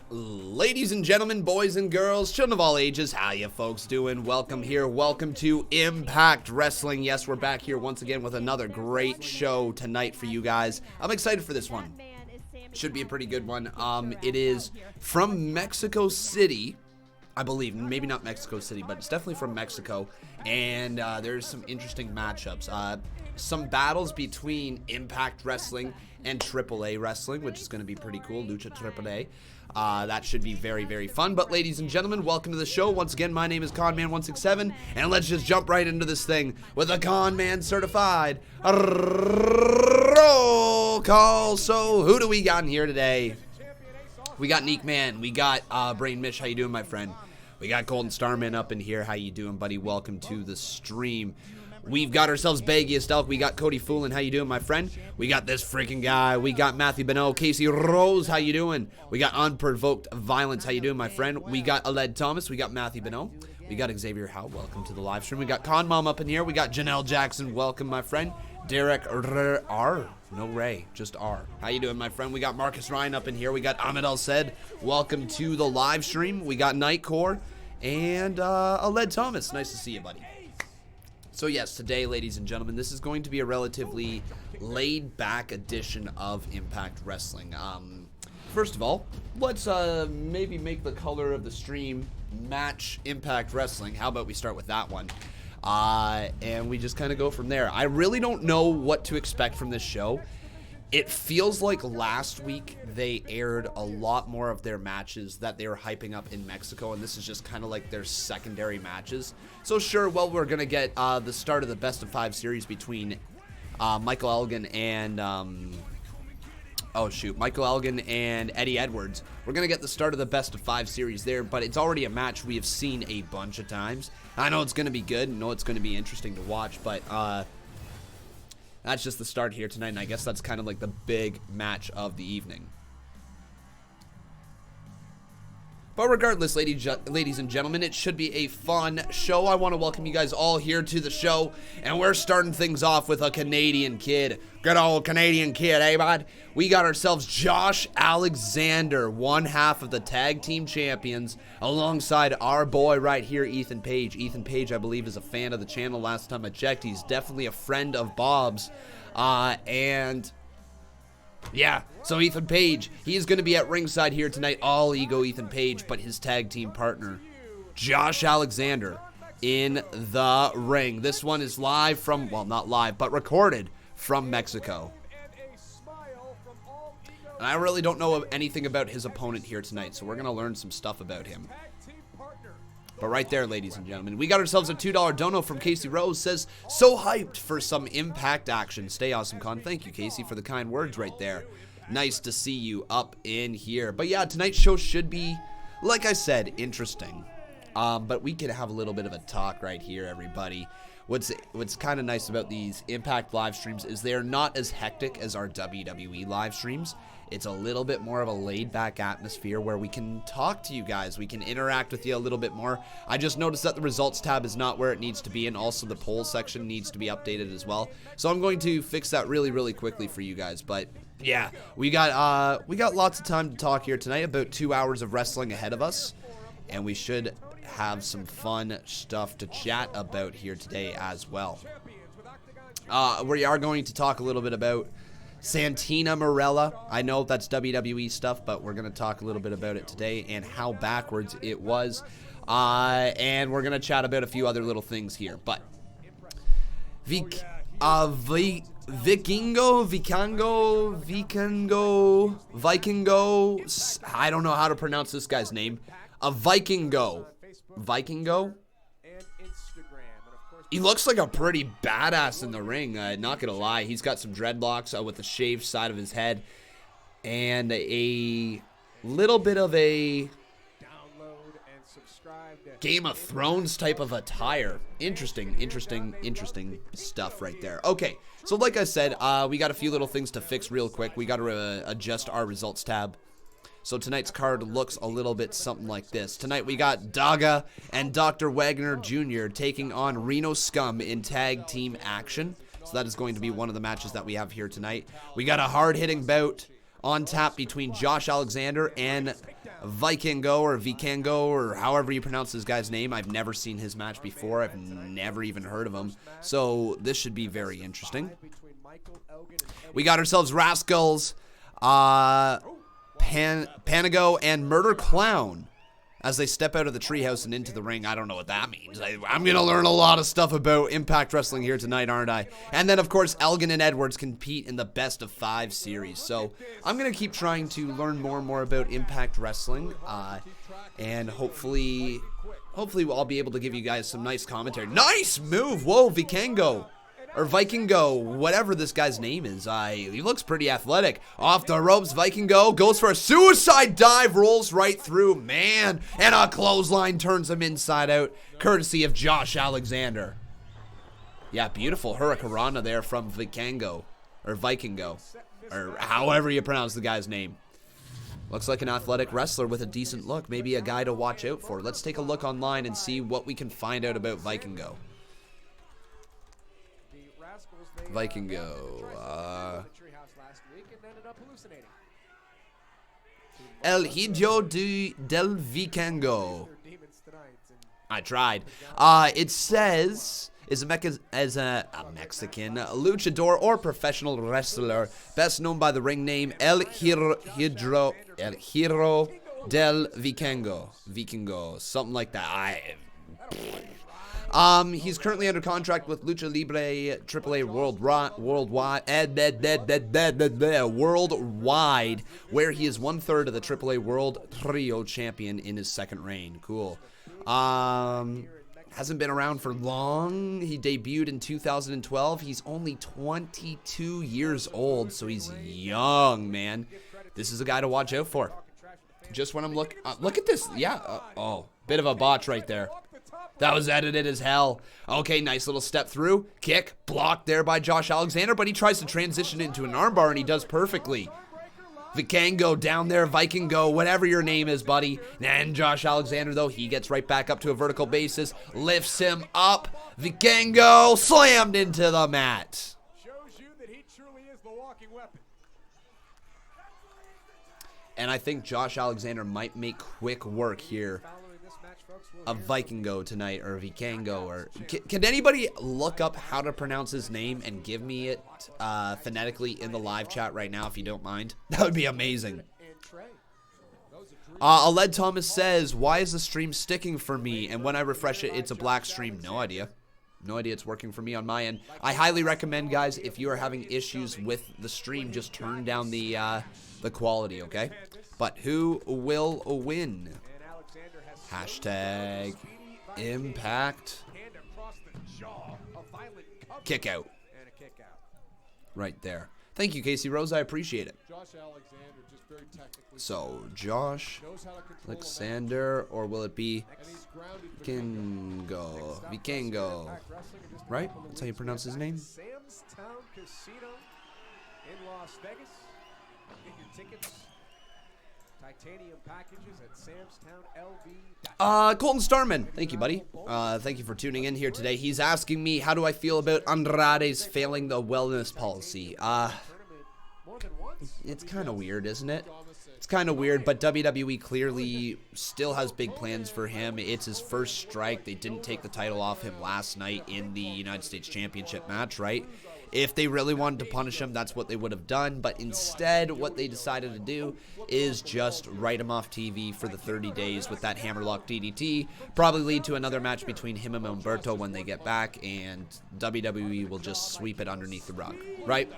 Ladies and gentlemen, boys and girls, children of all ages, how you folks doing? Welcome here. Welcome to Impact Wrestling. Yes, we're back here once again with another great show tonight for you guys. I'm excited for this one. Should be a pretty good one. It is from Mexico City, I believe. Maybe not Mexico City, but it's definitely from Mexico. And there's some interesting matchups. Some battles between Impact Wrestling and AAA Wrestling, which is going to be pretty cool. Lucha AAA. That should be very, very fun. But ladies and gentlemen, welcome to the show. Once again, my name is Conman167, and let's just jump right into this thing with a Conman certified roll call. So who do we got in here today? We got Neek Man. We got Brain Mish. How you doing, my friend? We got Golden Starman up in here. How you doing, buddy? Welcome to the stream. We've got ourselves Baggiest Elk. We got Cody Foolin. How you doing, my friend? We got this freaking guy. We got Matthew Beno. Casey Rose. How you doing? We got Unprovoked Violence. How you doing, my friend? We got Aled Thomas. We got Matthew Beno. We got Xavier Howe. Welcome to the live stream. We got Con Mom up in here. We got Janelle Jackson. Welcome, my friend. Derek R. No Ray, just R. How you doing, my friend? We got Marcus Ryan up in here. We got Ahmed El Said. Welcome to the live stream. We got Nightcore and Aled Thomas. Nice to see you, buddy. So yes, today, ladies and gentlemen, this is going to be a relatively laid-back edition of Impact Wrestling. First of all, let's maybe make the color of the stream match Impact Wrestling. How about we start with that one? And we just kind of go from there. I really don't know what to expect from this show. It feels like last week they aired a lot more of their matches that they were hyping up in Mexico, and this is just kind of like their secondary matches. So sure, well, we're going to get the start of the best of 5 series between Michael Elgin and Michael Elgin and Eddie Edwards. We're going to get the start of the best of 5 series there, but it's already a match we have seen a bunch of times. I know it's going to be good, I know it's going to be interesting to watch, but that's just the start here tonight, and I guess that's kind of like the big match of the evening. But regardless, ladies and gentlemen, it should be a fun show. I want to welcome you guys all here to the show, and we're starting things off with a Canadian kid. Good old Canadian kid, eh, bud? We got ourselves Josh Alexander, one half of the tag team champions, alongside our boy right here, Ethan Page. Ethan Page, I believe, is a fan of the channel. Last time I checked, he's definitely a friend of Bob's, and yeah, so Ethan Page, he is going to be at ringside here tonight. All ego Ethan Page, but his tag team partner, Josh Alexander, in the ring. This one is live from, well, not live, but recorded from Mexico. And I really don't know anything about his opponent here tonight, so we're going to learn some stuff about him. But right there, ladies and gentlemen, we got ourselves a $2 dono from Casey Rose. Says, so hyped for some Impact action. Stay awesome, Con. Thank you, Casey, for the kind words right there. Nice to see you up in here. But yeah, tonight's show should be, like I said, interesting. But we can have a little bit of a talk right here, everybody. What's kind of nice about these Impact live streams is they're not as hectic as our WWE live streams. It's a little bit more of a laid-back atmosphere where we can talk to you guys. We can interact with you a little bit more. I just noticed that the results tab is not where it needs to be, and also the poll section needs to be updated as well. So I'm going to fix that really, really quickly for you guys. But yeah, we got lots of time to talk here tonight. About 2 hours of wrestling ahead of us, and we should have some fun stuff to chat about here today as well. We are going to talk a little bit about Santina Marella. I know that's WWE stuff, but we're going to talk a little bit about it today and how backwards it was. And we're going to chat about a few other little things here. But Vikingo, I don't know how to pronounce this guy's name. Vikingo. He looks like a pretty badass in the ring, not gonna lie. He's got some dreadlocks with the shaved side of his head and a little bit of a Game of Thrones type of attire. Interesting stuff right there. Okay, so like I said, we got a few little things to fix real quick. We got to adjust our results tab. So tonight's card looks a little bit something like this. Tonight we got Daga and Dr. Wagner Jr. taking on Reno Scum in tag team action. So that is going to be one of the matches that we have here tonight. We got a hard-hitting bout on tap between Josh Alexander and Vikingo or Vikingo or however you pronounce this guy's name. I've never seen his match before. I've never even heard of him. So this should be very interesting. We got ourselves Rascals, Panago, and Murder Clown as they step out of the treehouse and into the ring. I don't know what that means. I'm going to learn a lot of stuff about Impact Wrestling here tonight, aren't I? And then, of course, Elgin and Edwards compete in the Best of 5 series. So I'm going to keep trying to learn more and more about Impact Wrestling. And hopefully I'll be able to give you guys some nice commentary. Nice move! Whoa, Vikingo. Or Vikingo, whatever this guy's name is. He looks pretty athletic. Off the ropes, Vikingo goes for a suicide dive, rolls right through, man. And a clothesline turns him inside out, courtesy of Josh Alexander. Yeah, beautiful Hurricanrana there from Vikingo, or Vikingo, or however you pronounce the guy's name. Looks like an athletic wrestler with a decent look, maybe a guy to watch out for. Let's take a look online and see what we can find out about Vikingo. Vikingo, El Hijo del Vikingo. I tried. It says is a Mexican luchador or professional wrestler, best known by the ring name El Hiro del Vikingo, something like that. He's currently under contract with Lucha Libre AAA worldwide, where he is 1/3 of the AAA World Trio Champion in his second reign. Cool. Hasn't been around for long. He debuted in 2012. He's only 22 years old, so he's young, man. This is a guy to watch out for. Just when I'm look at this. Yeah. Bit of a botch right there. That was edited as hell. Okay, nice little step through. Kick, blocked there by Josh Alexander, but he tries to transition into an armbar, and he does perfectly. Vikingo down there, Vikingo, whatever your name is, buddy. And Josh Alexander, though, he gets right back up to a vertical basis, lifts him up. Vikingo slammed into the mat. Shows you that he truly is the walking weapon. And I think Josh Alexander might make quick work here of Vikingo tonight, or Vikingo, or can anybody look up how to pronounce his name and give me it phonetically in the live chat right now, if you don't mind? That would be amazing. Aled Thomas says, why is the stream sticking for me? And when I refresh it, it's a black stream. No idea. No idea it's working for me on my end. I highly recommend, guys, if you are having issues with the stream, just turn down the quality, okay? But who will win? Hashtag Impact kick out. Right there. Thank you, Casey Rose. I appreciate it. So, Josh Alexander, or will it be Vikingo? Vikingo. Right? That's how you pronounce his name? Sam's Town Casino in Las Vegas. Get your tickets. Titanium packages at SamsTownLV. Colton Starman. Thank you, buddy. Thank you for tuning in here today. He's asking me, how do I feel about Andrade's failing the wellness policy? It's kind of weird, isn't it? It's kind of weird, but WWE clearly still has big plans for him. It's his first strike. They didn't take the title off him last night in the United States Championship match, right? If they really wanted to punish him, that's what they would have done. But instead, what they decided to do is just write him off TV for the 30 days with that hammerlock DDT. Probably lead to another match between him and Humberto when they get back, and WWE will just sweep it underneath the rug, right?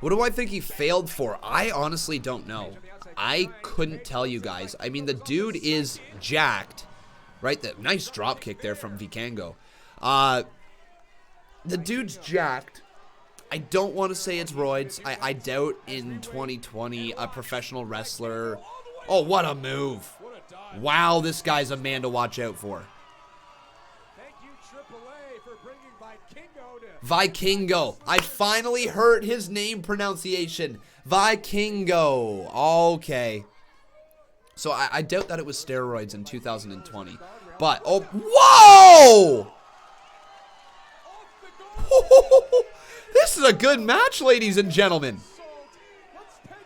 What do I think he failed for? I honestly don't know. I couldn't tell you guys. I mean, the dude is jacked, right? The nice drop kick there from Vikingo. The dude's jacked. I don't want to say it's roids. I doubt in 2020 a professional wrestler. Oh, what a move. Wow, this guy's a man to watch out for. Thank you, AAA, for bringing Vikingo to Vikingo. I finally heard his name pronunciation. Vikingo. Okay. So I doubt that it was steroids in 2020. But, oh, whoa! This is a good match, ladies and gentlemen.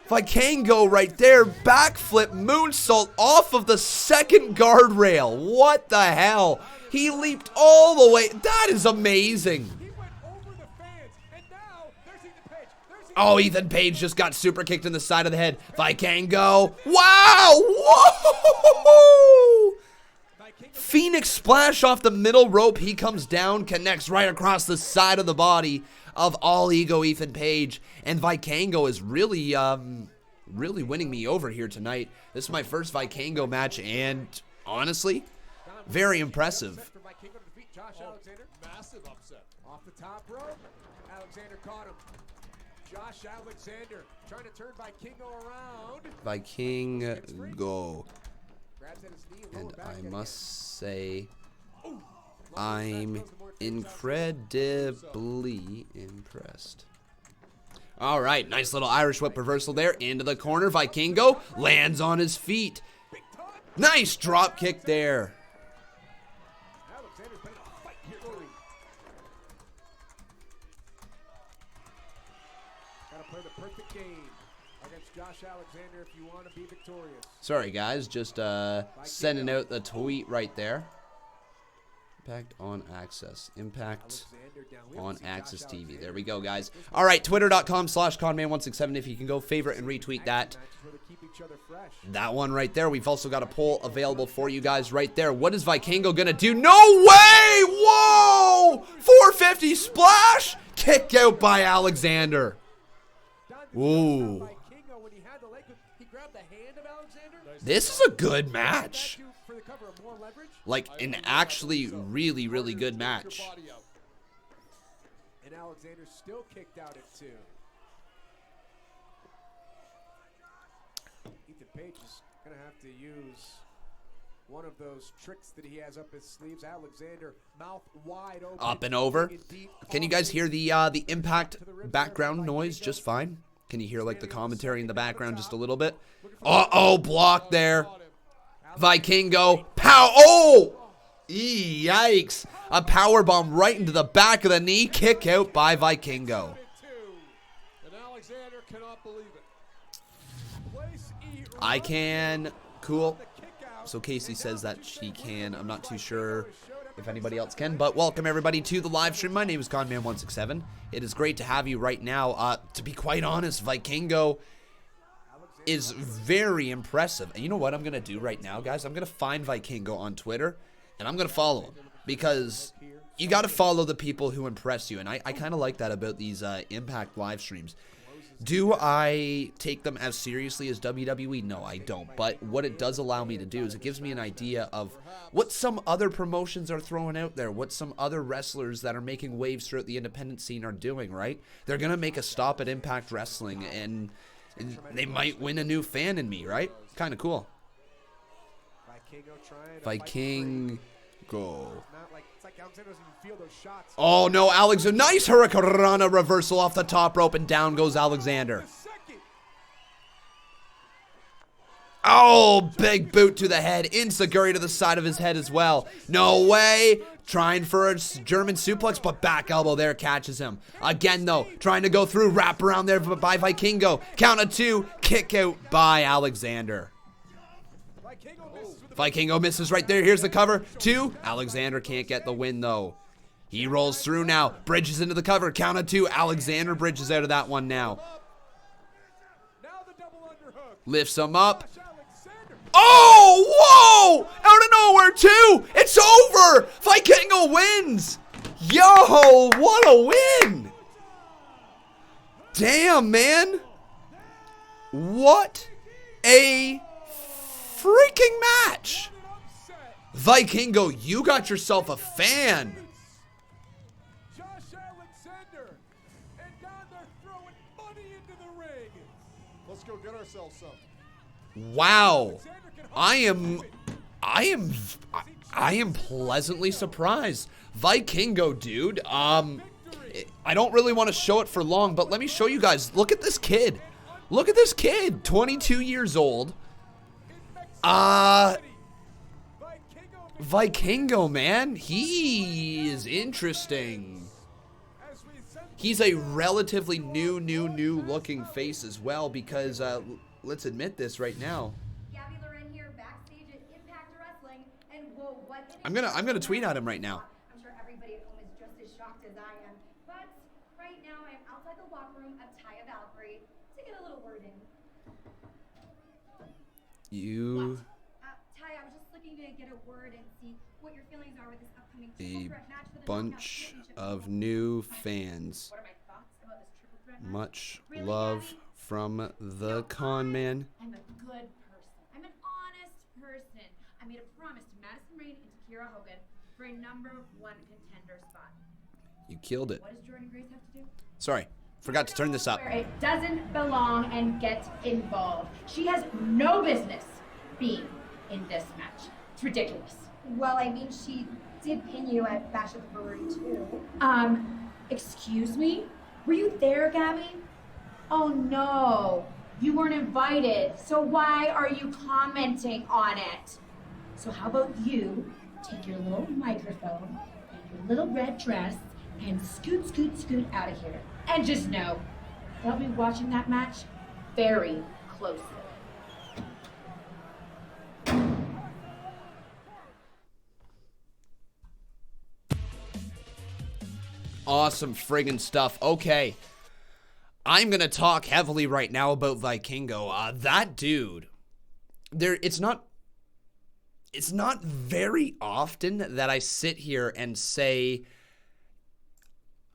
Vikingo right there. Backflip moonsault off of the second guardrail. What the hell? He leaped all the way. That is amazing. Oh, Ethan Page just got super kicked in the side of the head. Vikingo. Wow. Whoa. Phoenix splash off the middle rope. He comes down, connects right across the side of the body of All Ego Ethan Page. And Vikingo is really, really winning me over here tonight. This is my first Vikingo match, and honestly, very impressive. Massive upset. Off the top rope, Alexander caught him. Josh Alexander trying to turn Vikingo around. Vikingo. And I must say, I'm incredibly impressed. All right, nice little Irish whip reversal there. Into the corner, Vikingo lands on his feet. Nice drop kick there. Play the perfect game against Josh Alexander if you want to be victorious. Sorry, guys. Just sending out the tweet right there. Impact on Access. Impact on Access TV. There we go, guys. All right, twitter.com/Conman167 if you can go favorite and retweet that. That one right there. We've also got a poll available for you guys right there. What is Vikingo going to do? No way! Whoa! 450 splash! Kick out by Alexander. Ooh. This is a good match. Like an actually really, really good match. And Alexander still kicked out at 2. Ethan Page is going to have to use one of those tricks that he has up his sleeves. Alexander, mouth wide open. Up and over. Can you guys hear the Impact background noise just fine? Can you hear like the commentary in the background just a little bit? Uh-oh, block there. Vikingo, pow, oh! Yikes. A power bomb right into the back of the knee. Kick out by Vikingo. I can. Cool. So Casey says that she can. I'm not too sure if anybody else can, but welcome everybody to the live stream. My name is Conman167. It is great to have you right now. To be quite honest, Vikingo is very impressive. And you know what I'm going to do right now, guys? I'm going to find Vikingo on Twitter, and I'm going to follow him. Because you got to follow the people who impress you. And I kind of like that about these Impact live streams. Do I take them as seriously as WWE? No, I don't. But what it does allow me to do is it gives me an idea of what some other promotions are throwing out there, what some other wrestlers that are making waves throughout the independent scene are doing, right? They're going to make a stop at Impact Wrestling, and they might win a new fan in me, right? Kind of cool. Vikingo. Oh, no, Alexander. Nice Hurricanrana reversal off the top rope, and down goes Alexander. Oh, big boot to the head. Enziguri to the side of his head as well. No way. Trying for a German suplex, but back elbow there catches him. Again, though, trying to go through. Wrap around there by Vikingo. Count of 2. Kick out by Alexander. Vikingo misses right there. Here's the cover. 2. Alexander can't get the win, though. He rolls through now. Bridges into the cover. Count of 2. Alexander bridges out of that one now. Lifts him up. Oh, whoa! Out of nowhere, too. It's over. Vikingo wins. Yo, what a win. Damn, man. What a freaking match. Vikingo, you got yourself a fan. Josh Alexander, and down there throwing money into the ring. Let's go get ourselves some. Wow. I am pleasantly surprised. Vikingo, dude. I don't really want to show it for long, but let me show you guys. Look at this kid. Look at this kid. 22 years old. Vikingo, man. He is interesting. He's a relatively new looking face as well because, let's admit this right now. I'm gonna tweet at him right now. I'm sure everybody at home is just as shocked as I am. But right now I am outside the locker room of Taya Valkyrie to get a little word in. Taya, I was just looking to get a word and see what your feelings are with this upcoming triple threat match for the bunch of new fans. What are my thoughts about this triple threat match? Much Really, love Gabby? from the Conman. I'm a good person. I'm an honest person. I made a promise to Madison Rayne and Takira Hogan for a #1 contender spot. You killed it. What does Jordan Grace have to do? Sorry, forgot to turn this up. Where it doesn't belong and get involved. She has no business being in this match. It's ridiculous. Well, I mean, she did pin you at Bash at the Brewery, too. Excuse me? Were you there, Gabby? Oh, no. You weren't invited, so why are you commenting on it? So how about you take your little microphone and your little red dress and scoot out of here. And just know, I'll be watching that match very closely. Awesome friggin' stuff. Okay. I'm going to talk heavily right now about Vikingo. That dude, it's not very often that I sit here and say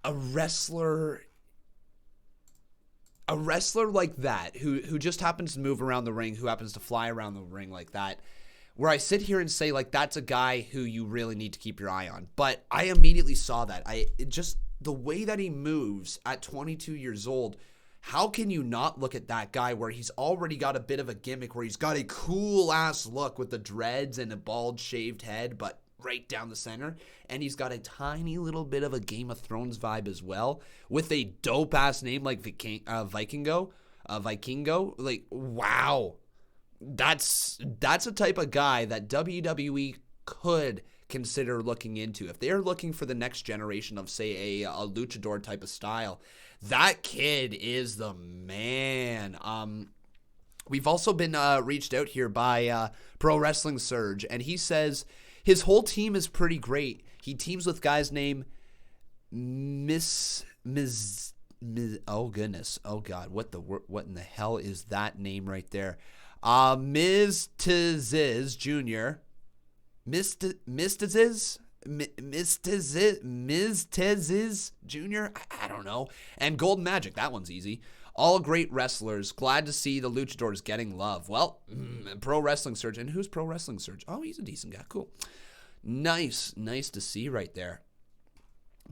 a wrestler like that, who just happens to move around the ring, who happens to fly around the ring like that, where I sit here and say, like, that's a guy who you really need to keep your eye on. But I immediately saw that. The way that he moves at 22 years old, how can you not look at that guy where he's already got a bit of a gimmick, where he's got a cool-ass look with the dreads and a bald shaved head, but right down the center, and he's got a tiny little bit of a Game of Thrones vibe as well, with a dope-ass name like Vikingo. Like, wow. That's a type of guy that WWE could consider looking into. If they're looking for the next generation of, say, a luchador type of style, that kid is the man. We've also been reached out here by Pro Wrestling Surge, and he says his whole team is pretty great. He teams with guys named oh goodness, oh god, what in the hell is that name right there? Miz Tiziz Jr., Miz Tiziz Jr., I don't know, and Golden Magic, that one's easy. All great wrestlers. Glad to see the luchadors getting love. Well, Pro Wrestling Surge. And who's Pro Wrestling Surge? Oh, he's a decent guy. Cool. Nice to see right there.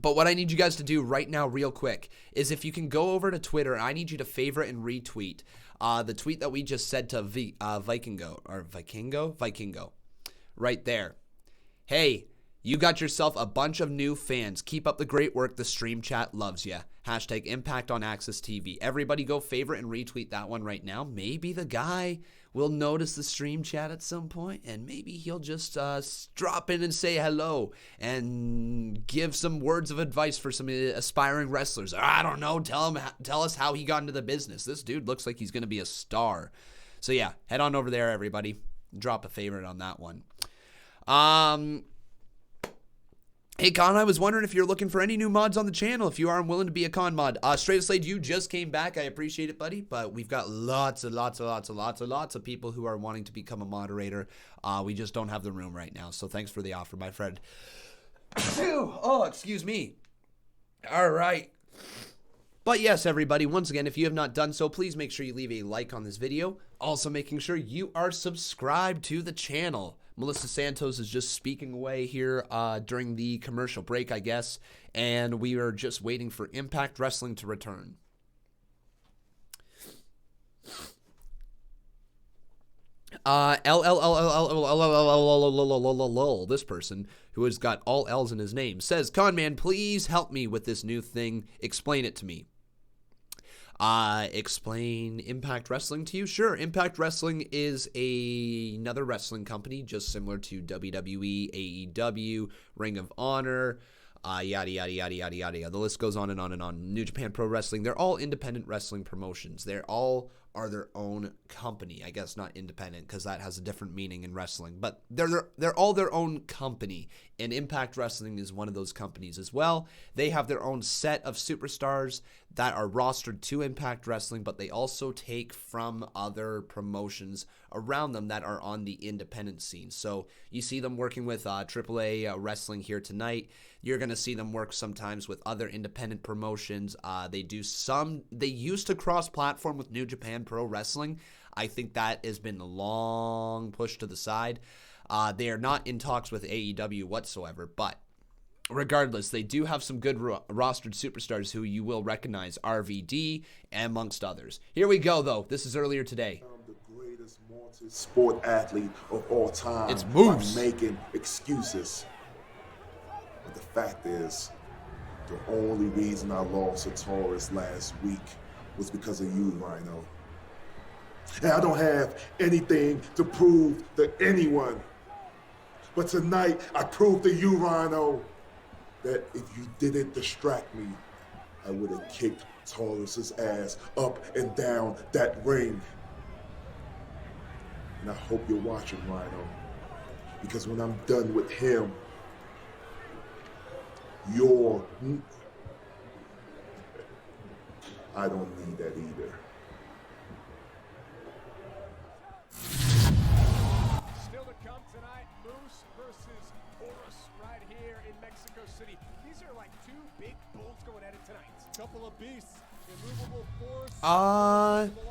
But what I need you guys to do right now real quick is, if you can go over to Twitter, I need you to favorite and retweet the tweet that we just said to Vikingo, right there. Hey, you got yourself a bunch of new fans. Keep up the great work. The stream chat loves ya. Hashtag Impact on Access TV. Everybody go favorite and retweet that one right now. Maybe the guy will notice the stream chat at some point, and maybe he'll just drop in and say hello and give some words of advice for some aspiring wrestlers. I don't know. Tell us how he got into the business. This dude looks like he's going to be a star. So yeah, head on over there, everybody. Drop a favorite on that one. Hey, Con, I was wondering if you're looking for any new mods on the channel. If you are, I'm willing to be a Con mod. Straight Slade, you just came back. I appreciate it, buddy. But we've got lots of people who are wanting to become a moderator. We just don't have the room right now. So thanks for the offer, my friend. Oh, excuse me. All right. But yes, everybody, once again, if you have not done so, please make sure you leave a like on this video. Also making sure you are subscribed to the channel. Melissa Santos is just speaking away here during the commercial break, I guess, and we are just waiting for Impact Wrestling to return. This person, who has got all L's in his name, says, Conman, please help me with this new thing. Explain it to me. Explain Impact Wrestling to you? Sure. Impact Wrestling is another wrestling company, just similar to WWE, AEW, Ring of Honor, yada, yada, yada, yada, yada. The list goes on and on and on. New Japan Pro Wrestling, they're all independent wrestling promotions. They're all are their own company. I guess not independent because that has a different meaning in wrestling. But they're all their own company. And Impact Wrestling is one of those companies as well. They have their own set of superstars that are rostered to Impact Wrestling, but they also take from other promotions around them that are on the independent scene. So you see them working with AAA Wrestling here tonight. You're going to see them work sometimes with other independent promotions. They used to cross-platform with New Japan Pro Wrestling. I think that has been long pushed to the side. They are not in talks with AEW whatsoever, but regardless, they do have some good rostered superstars who you will recognize, RVD, amongst others. Here we go, though. This is earlier today. I'm the greatest multi-sport athlete of all time. It's Moose. By making excuses. But the fact is, the only reason I lost to Taurus last week was because of you, Rhino. And I don't have anything to prove to anyone. But tonight, I proved to you, Rhino, that if you didn't distract me, I would have kicked Taurus's ass up and down that ring. And I hope you're watching, Rhino, because when I'm done with him, I don't need that either. Still to come tonight, Moose versus Horus right here in Mexico City. These are like two big bulls going at it tonight. Couple of beasts, immovable force.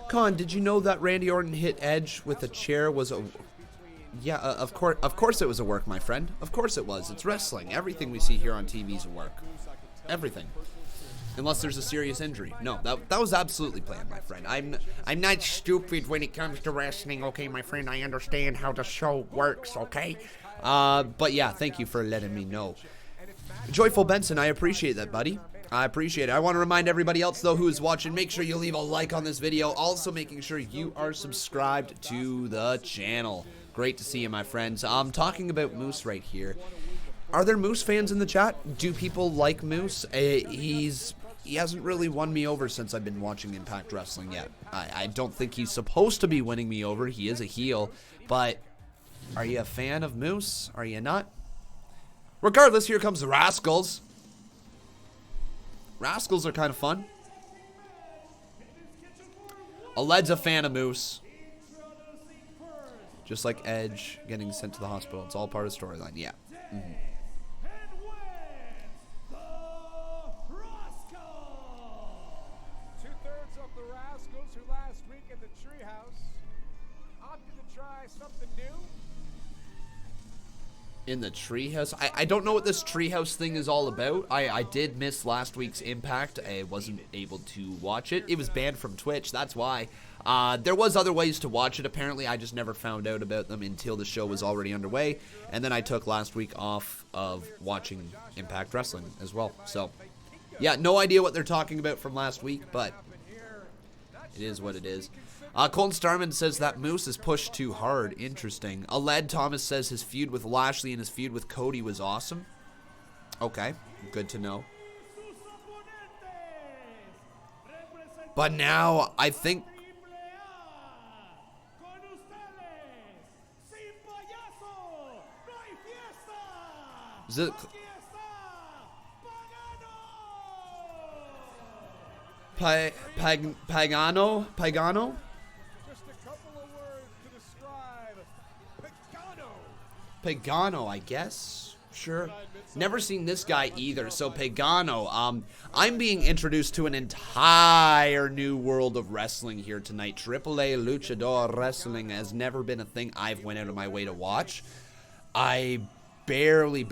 Con, did you know that Randy Orton hit Edge with a chair was a... Yeah, of course it was a work, my friend. Of course it was. It's wrestling. Everything we see here on TV is a work. Everything. Unless there's a serious injury. No, that was absolutely planned, my friend. I'm not stupid when it comes to wrestling, okay, my friend? I understand how the show works, okay? But yeah, thank you for letting me know. Joyful Benson, I appreciate that, buddy. I appreciate it. I want to remind everybody else, though, who is watching, make sure you leave a like on this video. Also, making sure you are subscribed to the channel. Great to see you, my friends. I'm talking about Moose right here. Are there Moose fans in the chat? Do people like Moose? He hasn't really won me over since I've been watching Impact Wrestling yet. I don't think he's supposed to be winning me over. He is a heel. But are you a fan of Moose? Are you not? Regardless, here comes the Rascals. Rascals are kind of fun. Aled's a fan of Moose. Just like Edge getting sent to the hospital. It's all part of the storyline. Yeah. Mm-hmm. Two-thirds of the Rascals who last week in the treehouse opted to try something new. In the treehouse? I don't know what this treehouse thing is all about. I did miss last week's Impact. I wasn't able to watch it. It was banned from Twitch. That's why. There was other ways to watch it, apparently. I just never found out about them until the show was already underway. And then I took last week off of watching Impact Wrestling as well. So, yeah, no idea what they're talking about from last week, but it is what it is. Colton Starman says that Moose is pushed too hard. Interesting. Aled Thomas says his feud with Lashley and his feud with Cody was awesome. Okay, good to know. But now, I think... Is it... Pagano? Just a couple of words to describe Pagano. Pagano, I guess. Sure. Never seen this guy either. So Pagano, I'm being introduced to an entire new world of wrestling here tonight. AAA Luchador Wrestling has never been a thing I've went out of my way to watch. I barely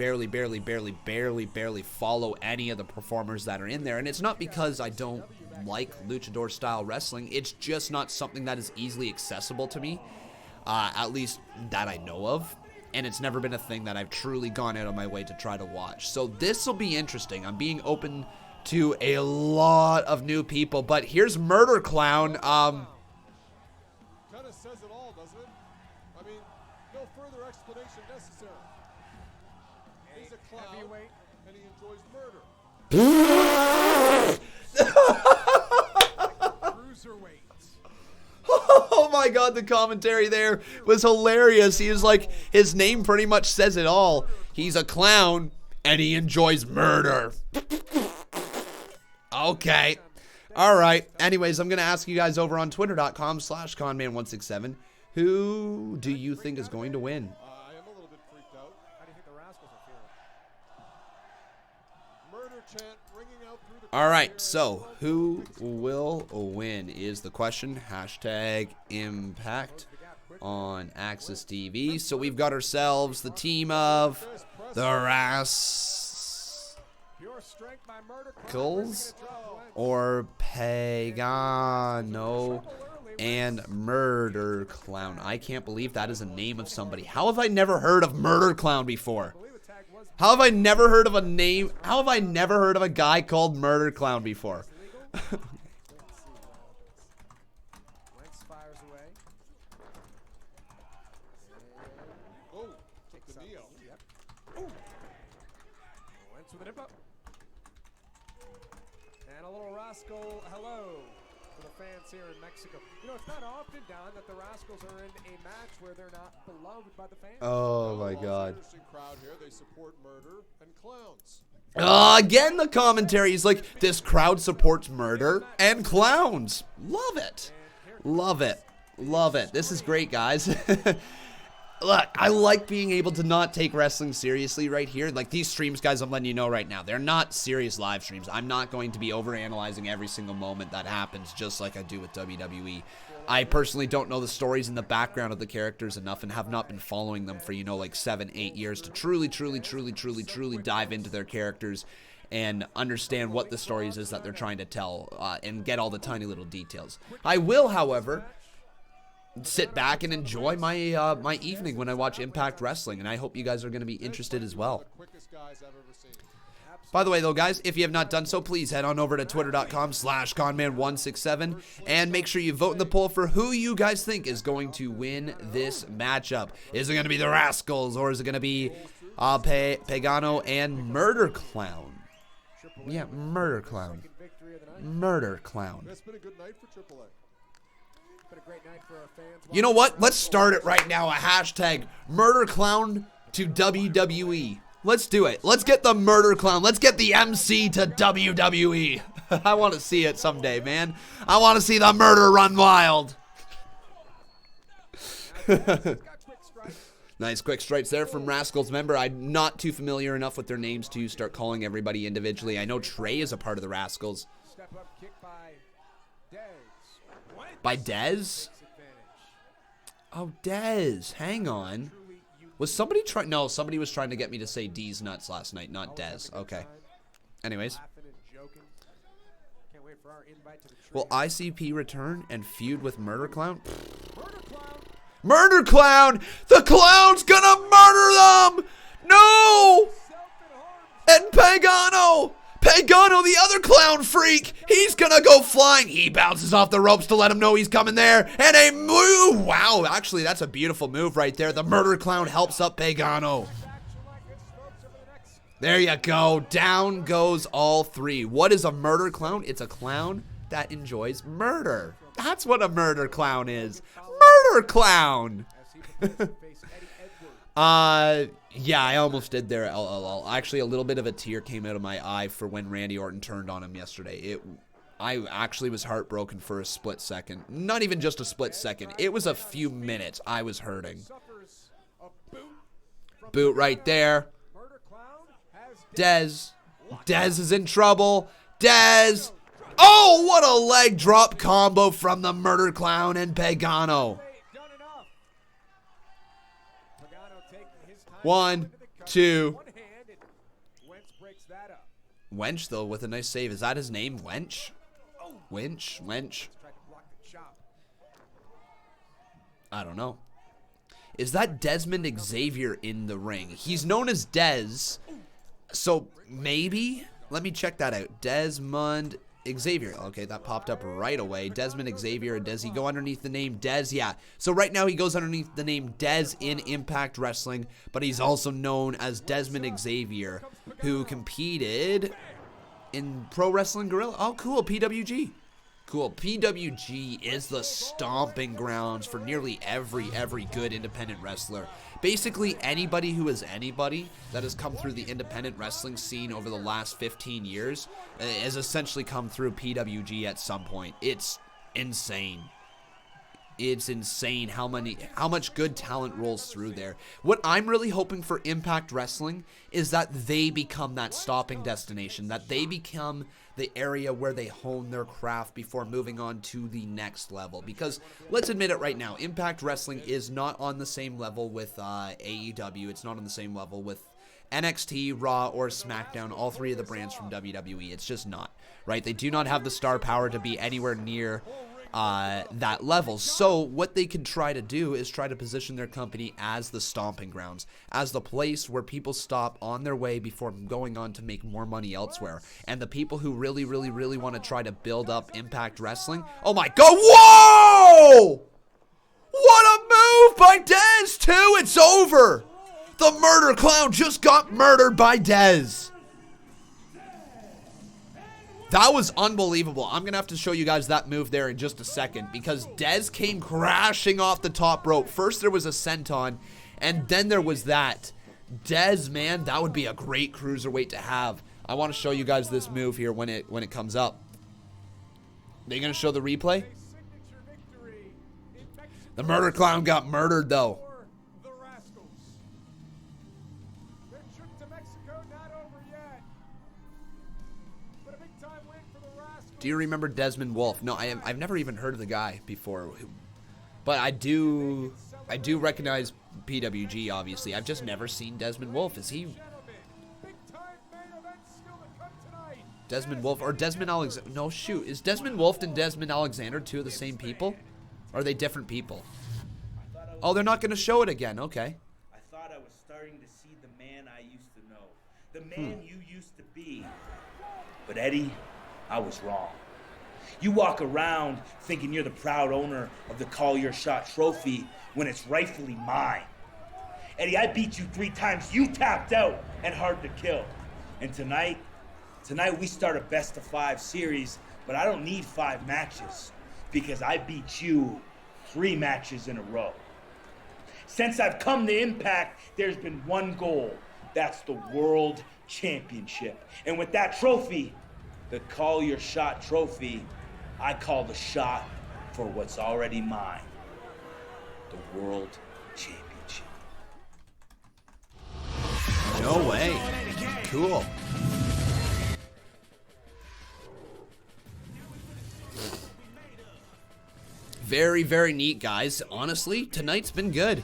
follow any of the performers that are in there. And it's not because I don't like luchador style wrestling. It's just not something that is easily accessible to me. At least that I know of. And it's never been a thing that I've truly gone out of my way to try to watch. So this will be interesting. I'm being open to a lot of new people. But here's Murder Clown. Kind of says it all, doesn't it? I mean, no further explanation necessary. He's a clown. Heavyweight and he enjoys murder. Cruiserweights. Oh my god, the commentary there was hilarious. He was like, his name pretty much says it all. He's a clown and he enjoys murder. Okay. All right. Anyways, I'm going to ask you guys over on twitter.com/Conman167. Who do you think is going to win? I am a little bit freaked out. How do you think the Rascals are feeling? Murder chant ringing out through the All right. So who will win is the question. Hashtag Impact on Access TV. So we've got ourselves the team of the Pure strength by Murder Rascals or Pagano and Murder Clown. I can't believe that is a name of somebody. How have I never heard of Murder Clown before? How have I never heard of a name? How have I never heard of a guy called Murder Clown before? Wentz fires away. Oh, took the knee out. Yep. Oh. Wentz with an hip up. And a little Rascal hello to the fans here in Mexico. You know, it's not often, Don, that the Rascals are in a match where they're not beloved by the fans. Oh my god. Interesting crowd here. They support murder and clowns. Again, the commentary is like, this crowd supports murder and clowns. Love it. Love it. Love it. This is great, guys. Look, I like being able to not take wrestling seriously right here. Like these streams, guys, I'm letting you know right now, they're not serious live streams. I'm not going to be overanalyzing every single moment that happens just like I do with WWE. I personally don't know the stories in the background of the characters enough and have not been following them for, you know, like 7-8 years to truly dive into their characters and understand what the stories is that they're trying to tell and get all the tiny little details. I will, however, sit back and enjoy my my evening when I watch Impact Wrestling, and I hope you guys are going to be interested as well. By the way, though, guys, if you have not done so, please head on over to twitter.com/Conman167 and make sure you vote in the poll for who you guys think is going to win this matchup. Is it going to be the Rascals, or is it going to be Pagano and Murder Clown? Yeah, Murder Clown. Murder Clown. It's been a good night for AAA. Been a great night for our fans. You know what? Let's start it right now. A hashtag Murder Clown to WWE. Let's do it. Let's get the Murder Clown. Let's get the MC to WWE. I want to see it someday, man. I want to see the murder run wild. Nice quick strikes there from Rascals. Remember, I'm not too familiar enough with their names to start calling everybody individually. I know Trey is a part of the Rascals. Step up kick by Dez. By Dez? Oh, Dez. Hang on. Was somebody trying? No, somebody was trying to get me to say D's nuts last night, not Dez. Okay. Anyways. Will ICP return and feud with Murder Clown? Murder Clown! The clown's gonna murder them! No! And Pagano! Pagano, the other clown freak! He's gonna go flying! He bounces off the ropes to let him know he's coming there. And a move! Wow, actually, that's a beautiful move right there. The Murder Clown helps up Pagano. There you go. Down goes all three. What is a Murder Clown? It's a clown that enjoys murder. That's what a Murder Clown is. Murder Clown! Yeah, I almost did there. Actually, a little bit of a tear came out of my eye for when Randy Orton turned on him yesterday. I actually was heartbroken for a split second. Not even just a split second. It was a few minutes. I was hurting. Boot right there. Dez. Dez is in trouble. Dez. Oh, what a leg drop combo from the Murder Clown and Pagano. 1, 2. Wench, though, with a nice save. Is that his name? Wench? Wench? I don't know. Is that Desmond Xavier in the ring? He's known as Dez. So, maybe? Let me check that out. Desmond Xavier. Okay, that popped up right away. Desmond Xavier. Does he go underneath the name Dez? Yeah. So right now he goes underneath the name Dez in Impact Wrestling, but he's also known as Desmond Xavier, who competed in Pro Wrestling Guerrilla. Oh, cool. PWG. Cool. PWG is the stomping grounds for nearly every good independent wrestler. Basically, anybody who is anybody that has come through the independent wrestling scene over the last 15 years has essentially come through PWG at some point. It's insane. It's insane how much good talent rolls through there. What I'm really hoping for Impact Wrestling is that they become that stopping destination, that they become the area where they hone their craft before moving on to the next level. Because let's admit it right now, Impact Wrestling is not on the same level with AEW. It's not on the same level with NXT, Raw, or SmackDown, all three of the brands from WWE. It's just not, right? They do not have the star power to be anywhere near that level. So what they can try to do is try to position their company as the stomping grounds, as the place where people stop on their way before going on to make more money elsewhere. And the people who really want to try to build up Impact Wrestling, oh my god, whoa! What a move by Dez too! It's over! The Murder Clown just got murdered by Dez. That was unbelievable. I'm going to have to show you guys that move there in just a second because Dez came crashing off the top rope. First there was a senton, and then there was that. Dez, man, that would be a great cruiserweight to have. I want to show you guys this move here when it comes up. They going to show the replay? The Murder Clown got murdered, though. Do you remember Desmond Wolfe? No, I've never even heard of the guy before, but I do recognize PWG. Obviously, I've just never seen Desmond Wolfe. Is he Desmond Wolfe or Desmond Alexander? No, shoot, is Desmond Wolfe and Desmond Alexander two of the same people? Or are they different people? Oh, they're not going to show it again. Okay. I thought I was starting to see the man I used to know, the man you used to be, but Eddie, I was wrong. You walk around thinking you're the proud owner of the Call Your Shot trophy when it's rightfully mine. Eddie, I beat you 3 times. You tapped out and hard to kill. And tonight we start a best-of-5 series, but I don't need 5 matches because I beat you 3 matches in a row. Since I've come to Impact, there's been one goal. That's the World Championship. And with that trophy, the Call Your Shot trophy, I call the shot for what's already mine. The World Championship. No way. Cool. Very neat, guys. Honestly, tonight's been good.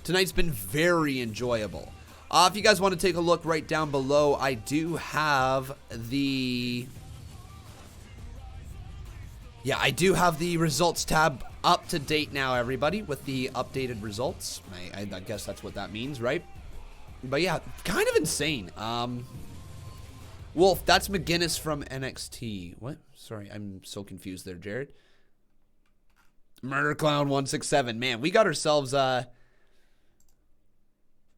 Tonight's been very enjoyable. If you guys want to take a look right down below, I do have the... Yeah, I do have the results tab up to date now, everybody, with the updated results. I guess that's what that means, right? But yeah, kind of insane. Wolf, that's McGinnis from NXT. What? Sorry, I'm so confused there, Jared. Murder Clown 167. Man, we got ourselves a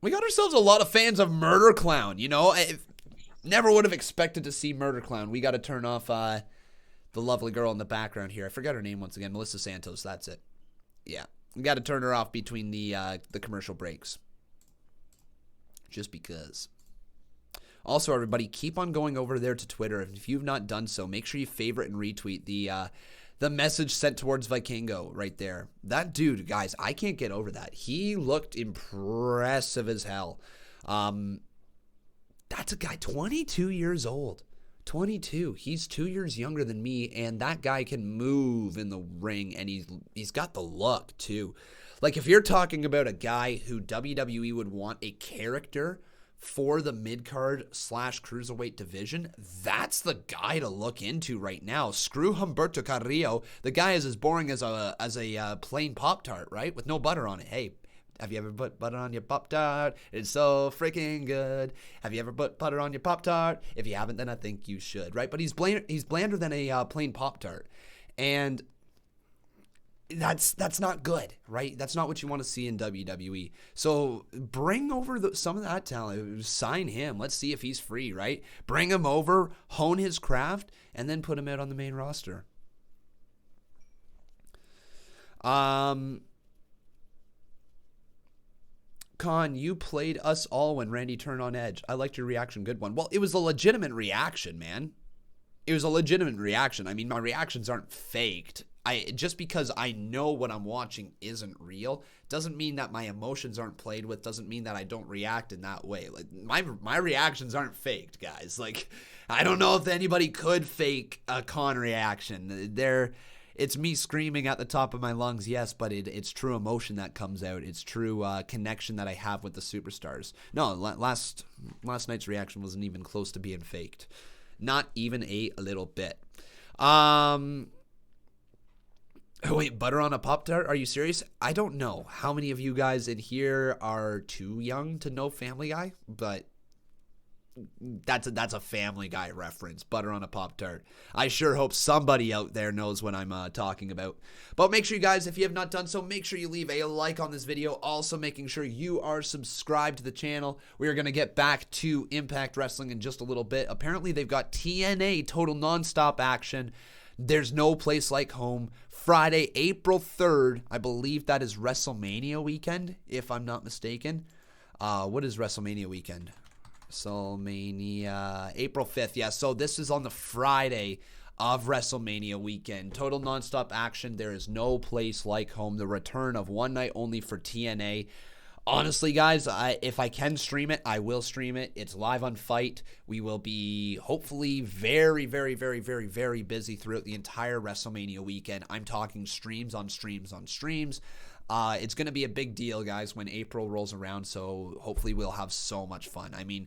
lot of fans of Murder Clown, you know? I never would have expected to see Murder Clown. We got to turn off the lovely girl in the background here. I forgot her name once again. Melissa Santos, that's it. Yeah, we got to turn her off between the commercial breaks. Just because. Also, everybody, keep on going over there to Twitter. If you've not done so, make sure you favorite and retweet the message sent towards Vikingo right there. That dude, guys, I can't get over that. He looked impressive as hell. That's a guy 22 years old. 22. He's 2 years younger than me, and that guy can move in the ring, and he's got the look, too. Like, if you're talking about a guy who WWE would want a character for the mid-card / cruiserweight division, that's the guy to look into right now. Screw Humberto Carrillo. The guy is as boring as a plain Pop-Tart, right? With no butter on it. Hey, Have you ever put butter on your Pop-Tart? It's so freaking good. Have you ever put butter on your Pop-Tart? If you haven't, then I think you should, right? But he's blander than a plain Pop-Tart. And that's not good, right? That's not what you want to see in WWE. So bring over some of that talent. Sign him. Let's see if he's free, right? Bring him over, hone his craft, and then put him out on the main roster. Con, you played us all when Randy turned on Edge. I liked your reaction. Good one. Well, it was a legitimate reaction, man. It was a legitimate reaction. I mean, my reactions aren't faked. Just because I know what I'm watching isn't real doesn't mean that my emotions aren't played with, doesn't mean that I don't react in that way. Like my reactions aren't faked, guys. Like, I don't know if anybody could fake a Con reaction. It's me screaming at the top of my lungs, yes, but it's true emotion that comes out. It's true connection that I have with the superstars. No, last night's reaction wasn't even close to being faked. Not even a little bit. Wait, butter on a Pop-Tart? Are you serious? I don't know how many of you guys in here are too young to know Family Guy, but that's a Family Guy reference. Butter on a Pop-Tart. I sure hope somebody out there knows what I'm talking about. But make sure you guys, if you have not done so, make sure you leave a like on this video. Also making sure you are subscribed to the channel. We are going to get back to Impact Wrestling in just a little bit. Apparently they've got TNA Total Nonstop action. There's no place like home. Friday, April 3rd. I believe that is WrestleMania weekend, if I'm not mistaken. What is WrestleMania weekend? WrestleMania, April 5th. Yeah, so this is on the Friday of WrestleMania weekend. Total nonstop action. There is no place like home. The return of one night only for TNA. Honestly, guys, if I can stream it, I will stream it. It's live on Fight. We will be hopefully very, very, very, very, very busy throughout the entire WrestleMania weekend. I'm talking streams on streams on streams. It's going to be a big deal, guys, when April rolls around, so hopefully we'll have so much fun. I mean,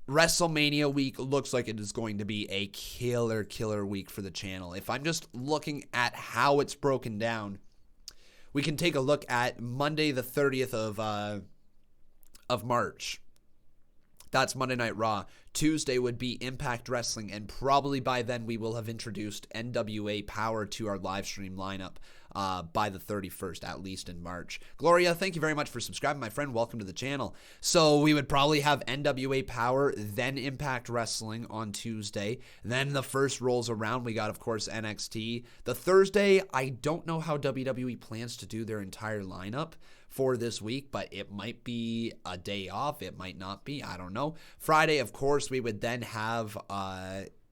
WrestleMania week looks like it is going to be a killer week for the channel. If I'm just looking at how it's broken down, we can take a look at Monday the 30th of March. That's Monday Night Raw. Tuesday would be Impact Wrestling, and probably by then we will have introduced NWA Power to our live stream lineup by the 31st, at least in March. Gloria, thank you very much for subscribing, my friend. Welcome to the channel. So we would probably have NWA Power, then Impact Wrestling on Tuesday. Then the first rolls around. We got, of course, NXT. The Thursday, I don't know how WWE plans to do their entire lineup for this week, but it might be a day off. It might not be. I don't know. Friday, of course, we would then have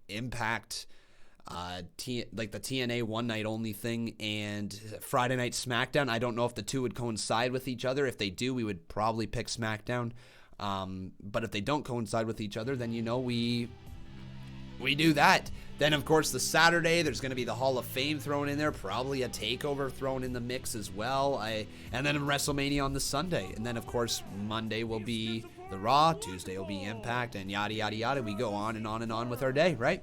Impact, like the TNA one night only thing, and Friday Night SmackDown. I don't know if the two would coincide with each other. If they do, we would probably pick SmackDown. But if they don't coincide with each other, then we do that. Then, of course, the Saturday, there's going to be the Hall of Fame thrown in there, probably a TakeOver thrown in the mix as well, and then WrestleMania on the Sunday. And then, of course, Monday will be the Raw, Tuesday will be Impact, and yada, yada, yada. We go on and on and on with our day, right?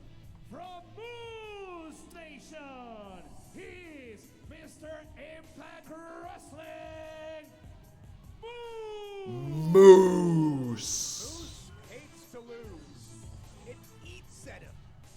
From Moose Nation, he's Mr. Impact Wrestling, Moose. Moose hates to lose. It eats at him.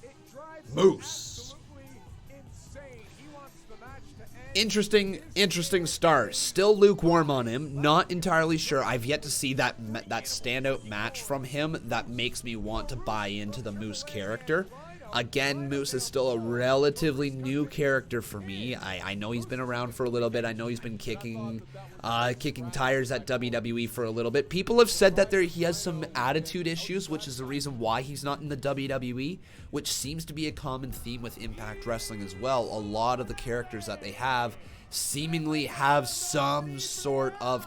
It drives Moose. him absolutely insane. He wants the match to end. Interesting start. Still lukewarm on him. Not entirely sure. I've yet to see that standout match from him that makes me want to buy into the Moose character. Again, Moose is still a relatively new character for me. I know he's been around for a little bit. I know he's been kicking tires at WWE for a little bit. People have said that he has some attitude issues, which is the reason why he's not in the WWE, which seems to be a common theme with Impact Wrestling as well. A lot of the characters that they have seemingly have some sort of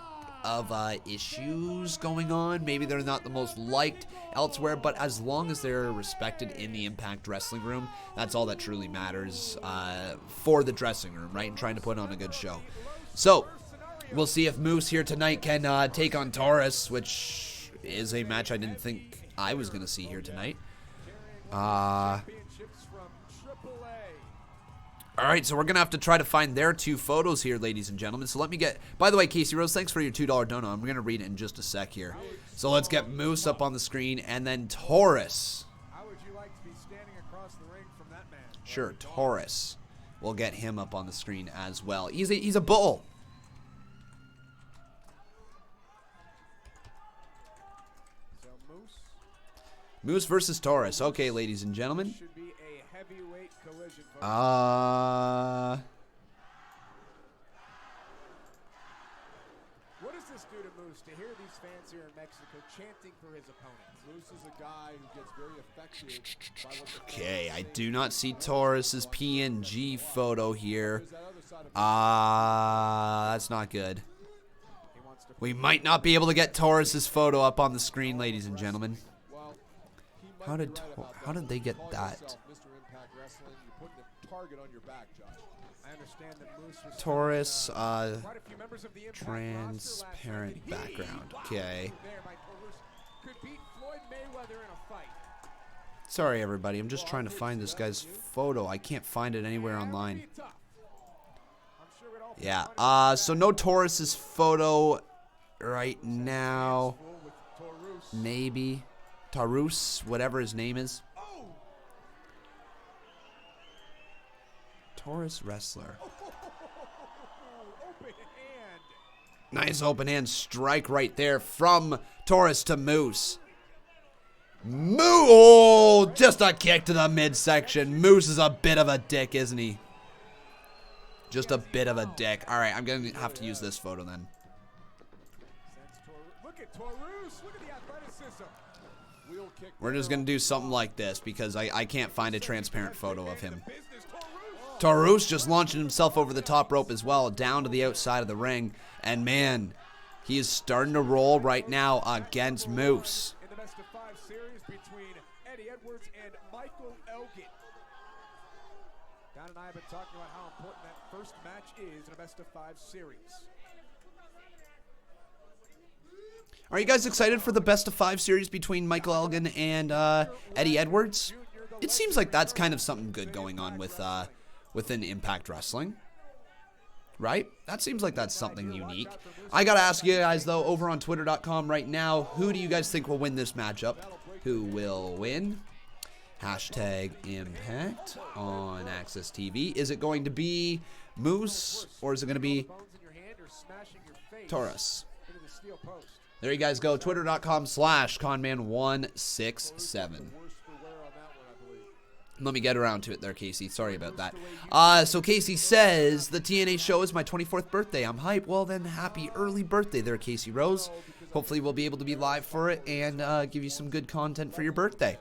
issues going on. Maybe they're not the most liked elsewhere, but as long as they're respected in the Impact Wrestling room, that's all that truly matters for the dressing room, right? And trying to put on a good show. So we'll see if Moose here tonight can take on Taurus, which is a match I didn't think I was going to see here tonight. All right, so we're going to have to try to find their 2 photos here, ladies and gentlemen. So let me get... By the way, Casey Rose, thanks for your $2 dono. I'm going to read it in just a sec here. So let's get Moose up on the screen, and then Taurus. How would you like to be standing across the ring from that man? Sure, Taurus. We'll get him up on the screen as well. He's a bull. So Moose Moose versus Taurus. Okay, ladies and gentlemen. should be a heavyweight collision. What does this do to Moose to hear these fans here in Mexico chanting for his opponent? Moose is a guy who gets very affected by what the Okay, I do not see Taurus's PNG photo here. That's not good. he wants to. We might not be able to get Taurus's photo up on the screen, ladies and gentlemen. Well, he might How be did right about how that. did they get Call that? yourself Mr. Impact Wrestling. You're putting a target on your back, Josh. I understand that Moose was Taurus, quite a few members of the Impact roster last transparent night. background. Wow, Okay. there by Taurus could beat Floyd Mayweather in a fight. Sorry, everybody. I'm just trying to find this guy's photo. I can't find it anywhere online. Tough. I'm sure it all Yeah. So no Taurus's photo right now. with Taurus. Maybe Taurus, whatever his name is. Taurus wrestler. Open hand. Nice open hand strike right there from Taurus to Moose. Oh, just a kick to the midsection. Moose is a bit of a dick, isn't he? Just a bit of a dick. All right, I'm going to have to use this photo then. Look at Taurus. Look at the athleticism. Wheel kick. We're just going to do something like this because I can't find a transparent photo of him. Business Taurus. Taurus just launching himself over the top rope as well, down to the outside of the ring. And man, he is starting to roll right now against Moose. In the best of 5 series between Eddie Edwards and Michael Elgin. Don and I have been talking about how important that first match is in a best of 5 series. Are you guys excited for the best of 5 series between Michael Elgin and Eddie Edwards? It seems like that's kind of something good going on within Impact Wrestling. Right? That seems like that's something unique. I gotta ask you guys, though, over on Twitter.com right now, who do you guys think will win this matchup? Who will win? Hashtag Impact on Access TV. Is it going to be Moose, or is it going to be Bones in your hand or smashing your face Taurus? into the steel post. There you guys go. Twitter.com/Conman167. Worse for wear on that one, I believe. Let me get around to it there, Casey. Sorry about that. So Casey says, the TNA show is my 24th birthday. I'm hyped. Well, then, happy early birthday there, Casey Rose. Hopefully we'll be able to be live for it and give you some good content for your birthday.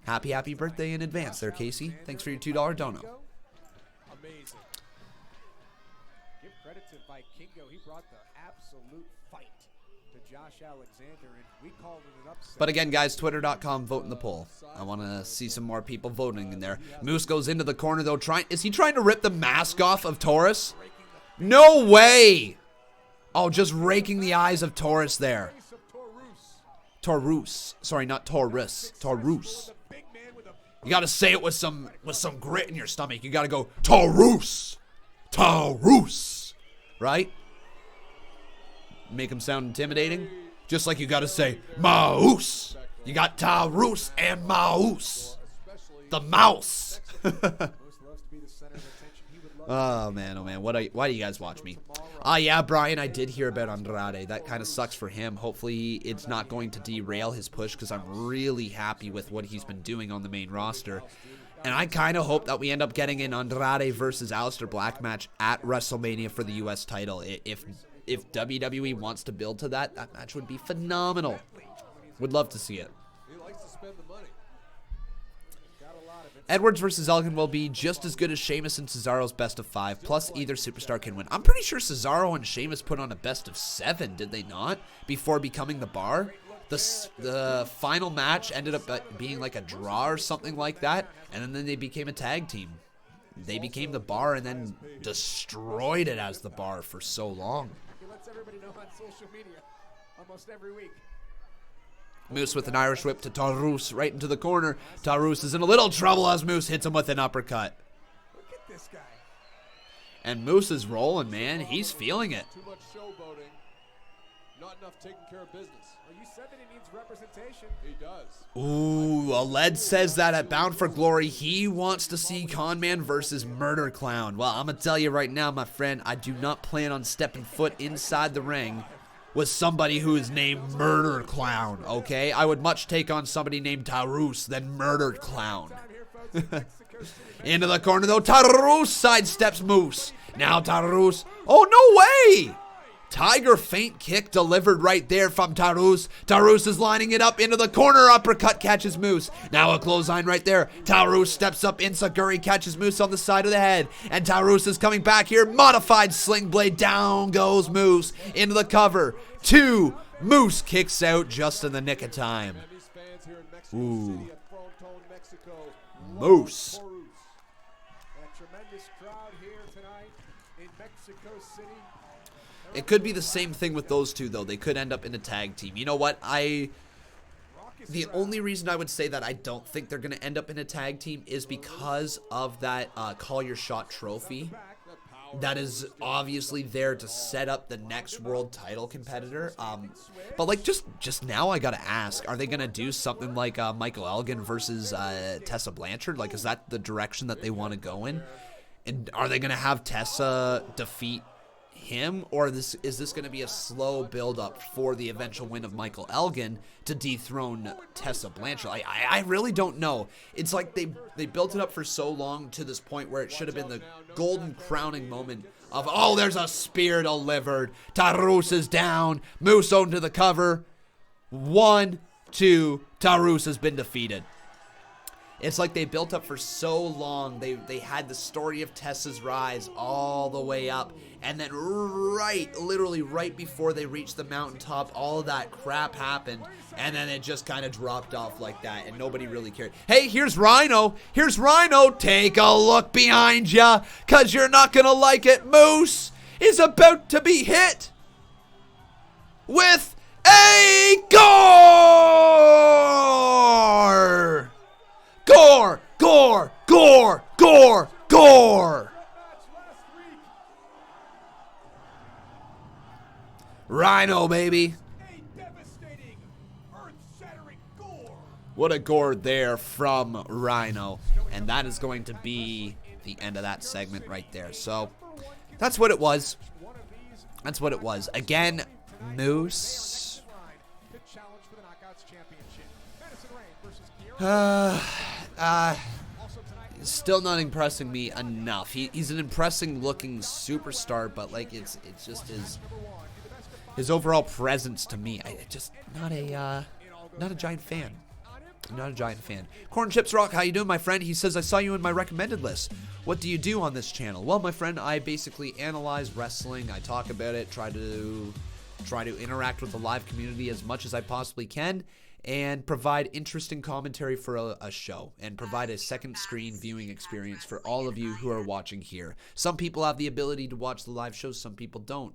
Happy birthday in advance there, Casey. Thanks for your $2 dono. Amazing. Give credit to Vikingo. He brought the absolute fight to Josh Alexander, and we called it an upset. But again, guys, Twitter.com, vote in the poll. I want to see some more people voting in there. Moose goes into the corner, though. Is he trying to rip the mask off of Taurus? No way! Oh, just raking the eyes of Taurus there. Face of Taurus. Taurus. Sorry, not Taurus. Taurus. The big man with a You got to say it with some grit in your stomach. You got to go, Taurus. Taurus. Right? Make him sound intimidating. Just like you got to say, Mouse. You got Taurus and Mouse. The mouse. Moose loves to be the center of attention. He would love Oh man, why do you guys watch me? Yeah, Brian, I did hear about Andrade. That kind of sucks for him. Hopefully it's not going to derail his push because I'm really happy with what he's been doing on the main roster. And I kind of hope that we end up getting an Andrade versus Aleister Black match at WrestleMania for the US title. If WWE wants to build to that match would be phenomenal. Would love to see it. He likes to spend the money. Got a lot of it. Edwards versus Elgin will be just as good as Sheamus and Cesaro's best of 5, plus either superstar can win. I'm pretty sure Cesaro and Sheamus put on a best of 7, did they not? Before becoming the bar? The final match ended up being like a draw or something like that, and then they became a tag team. They became the bar and then destroyed it as the bar for so long. He lets everybody know on social media almost every week. Moose with an Irish whip to Taurus right into the corner. Taurus is in a little trouble as Moose hits him with an uppercut. Look at like this guy. And Moose is rolling, man. He's feeling it. Too much showboating. Not enough taking care of business. Well, you said that he needs representation. He does. Ooh, Aled says that at Bound for Glory, he wants to see Conman versus Murder Clown. Well, I'm going to tell you right now, my friend, I do not plan on stepping foot inside the ring with somebody who is named Murder Clown, okay? I would much take on somebody named Taurus than Murder Clown. Into the corner, though. Taurus sidesteps Moose. Now Taurus. Oh, no way! Tiger feint kick delivered right there from Taurus. Taurus is lining it up into the corner. Uppercut catches Moose. Now a clothesline right there. Taurus steps up. Insaguri catches Moose on the side of the head. And Taurus is coming back here. Modified sling blade. Down goes Moose into the cover. 2. Moose kicks out just in the nick of time. Ooh. Moose. A tremendous crowd here tonight in Mexico City. It could be the same thing with those two, though. They could end up in a tag team. You know what? The only reason I would say that I don't think they're going to end up in a tag team is because of that Call Your Shot trophy. That is obviously there to set up the next world title competitor. But like just now, I gotta ask: are they gonna do something like Michael Elgin versus Tessa Blanchard? Like, is that the direction that they want to go in? And are they gonna have Tessa defeat him, or is this going to be a slow build-up for the eventual win of Michael Elgin to dethrone Tessa Blanchard? I really don't know. It's like they built it up for so long to this point where it should have been the golden crowning moment of, oh, there's a spear delivered. Taurus is down. Moose onto the cover. 1, 2. Taurus has been defeated. It's like they built up for so long. They had the story of Tessa's rise all the way up. And then literally right before they reached the mountaintop, all of that crap happened. And then it just kind of dropped off like that. And nobody really cared. Hey, here's Rhino. Here's Rhino. Take a look behind ya, because you're not going to like it. Moose is about to be hit with a gore! Gore! Gore! Gore! Gore! Gore! Rhino, baby. What a gore there from Rhino. And that is going to be the end of that segment right there. So, that's what it was. That's what it was. Again, Moose. Still not impressing me enough. He's an impressing looking superstar, but like it's just his overall presence to me. I just not a giant fan. I'm not a giant fan. Corn Chips Rock, how you doing, my friend? He says, I saw you in my recommended list. What do you do on this channel? Well, my friend, I basically analyze wrestling. I talk about it, try to interact with the live community as much as I possibly can, and provide interesting commentary for a show, and provide a second screen viewing experience for all of you who are watching here. Some people have the ability to watch the live shows, some people don't.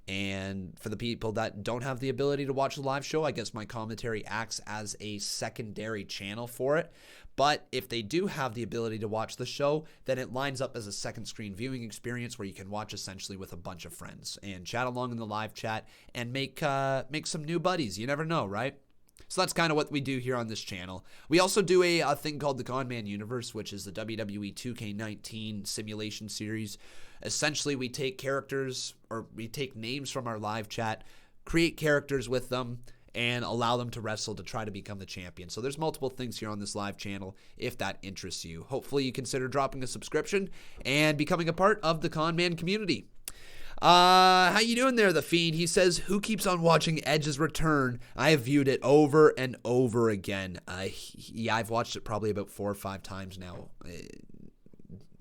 And for the people that don't have the ability to watch the live show, I guess my commentary acts as a secondary channel for it. But if they do have the ability to watch the show, then it lines up as a second screen viewing experience where you can watch essentially with a bunch of friends and chat along in the live chat and make some new buddies. You never know, right? So that's kind of what we do here on this channel. We also do a thing called the Conman Universe, which is the WWE 2K19 simulation series. Essentially, we take characters, or we take names from our live chat, create characters with them, and allow them to wrestle to try to become the champion. So there's multiple things here on this live channel if that interests you. Hopefully you consider dropping a subscription and becoming a part of the Conman community. How you doing there, The Fiend? He says, who keeps on watching Edge's return? I have viewed it over and over again. Yeah, I've watched it probably about 4 or 5 times now.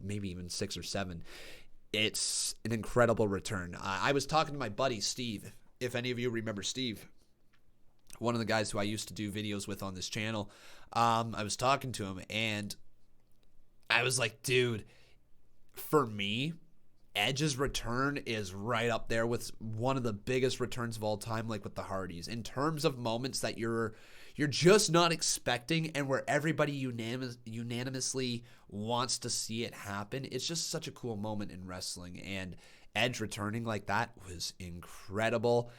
Maybe even 6 or 7. It's an incredible return. I was talking to my buddy, Steve. If any of you remember Steve, one of the guys who I used to do videos with on this channel. I was talking to him, and I was like, dude, for me, Edge's return is right up there with one of the biggest returns of all time, like with the Hardys. In terms of moments that you're you're just not expecting, and where everybody unanimously wants to see it happen. It's just such a cool moment in wrestling, and Edge returning like that was incredible.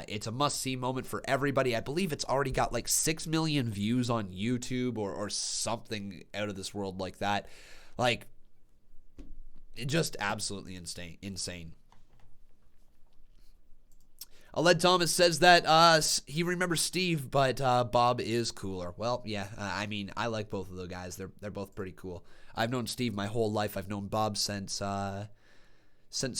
It's a must-see moment for everybody. I believe it's already got like 6 million views on YouTube or something out of this world like that. Like, it just absolutely insane. Aled Thomas says that he remembers Steve, but Bob is cooler. Well, yeah, I mean, I like both of those guys. They're both pretty cool. I've known Steve my whole life. I've known Bob since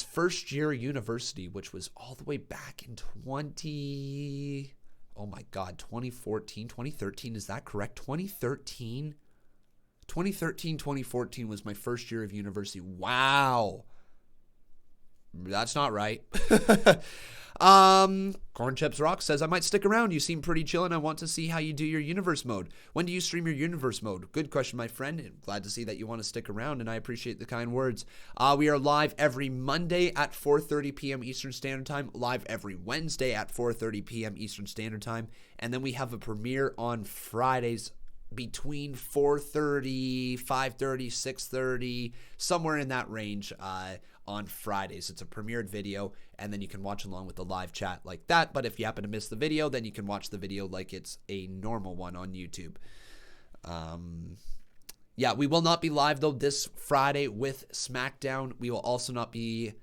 first year university, which was all the way back in 2014, 2013. Is that correct? 2013, 2014 was my first year of university. Wow. That's not right. Corn Chips Rock says, I might stick around. You seem pretty chill, and I want to see how you do your universe mode. When do you stream your universe mode? Good question, my friend. I'm glad to see that you want to stick around, and I appreciate the kind words. We are live every Monday at 4:30 p.m. Eastern Standard Time, live every Wednesday at 4:30 p.m. Eastern Standard Time, and then we have a premiere on Fridays between 4:30, 5:30, 6:30, somewhere in that range on Fridays. It's a premiered video, and then you can watch along with the live chat like that. But if you happen to miss the video, then you can watch the video like it's a normal one on YouTube. Yeah, we will not be live, though, this Friday with SmackDown. We will also not be...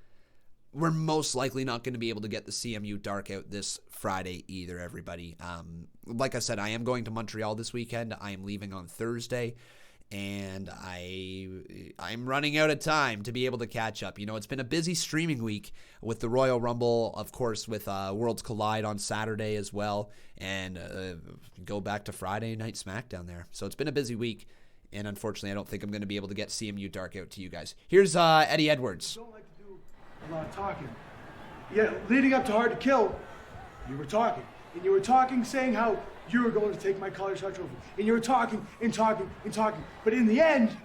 We're most likely not going to be able to get the CMU Dark out this Friday either, everybody. Like I said, I am going to Montreal this weekend. I am leaving on Thursday, and I'm running out of time to be able to catch up. You know, it's been a busy streaming week with the Royal Rumble, of course, with Worlds Collide on Saturday as well, and go back to Friday Night SmackDown there. So it's been a busy week, and unfortunately, I don't think I'm going to be able to get CMU Dark out to you guys. Here's Eddie Edwards. A lot of talking. Yeah, leading up to Hard to Kill, you were talking. And you were talking, saying how you were going to take my collar shot trophy. And you were talking and talking and talking. But in the end,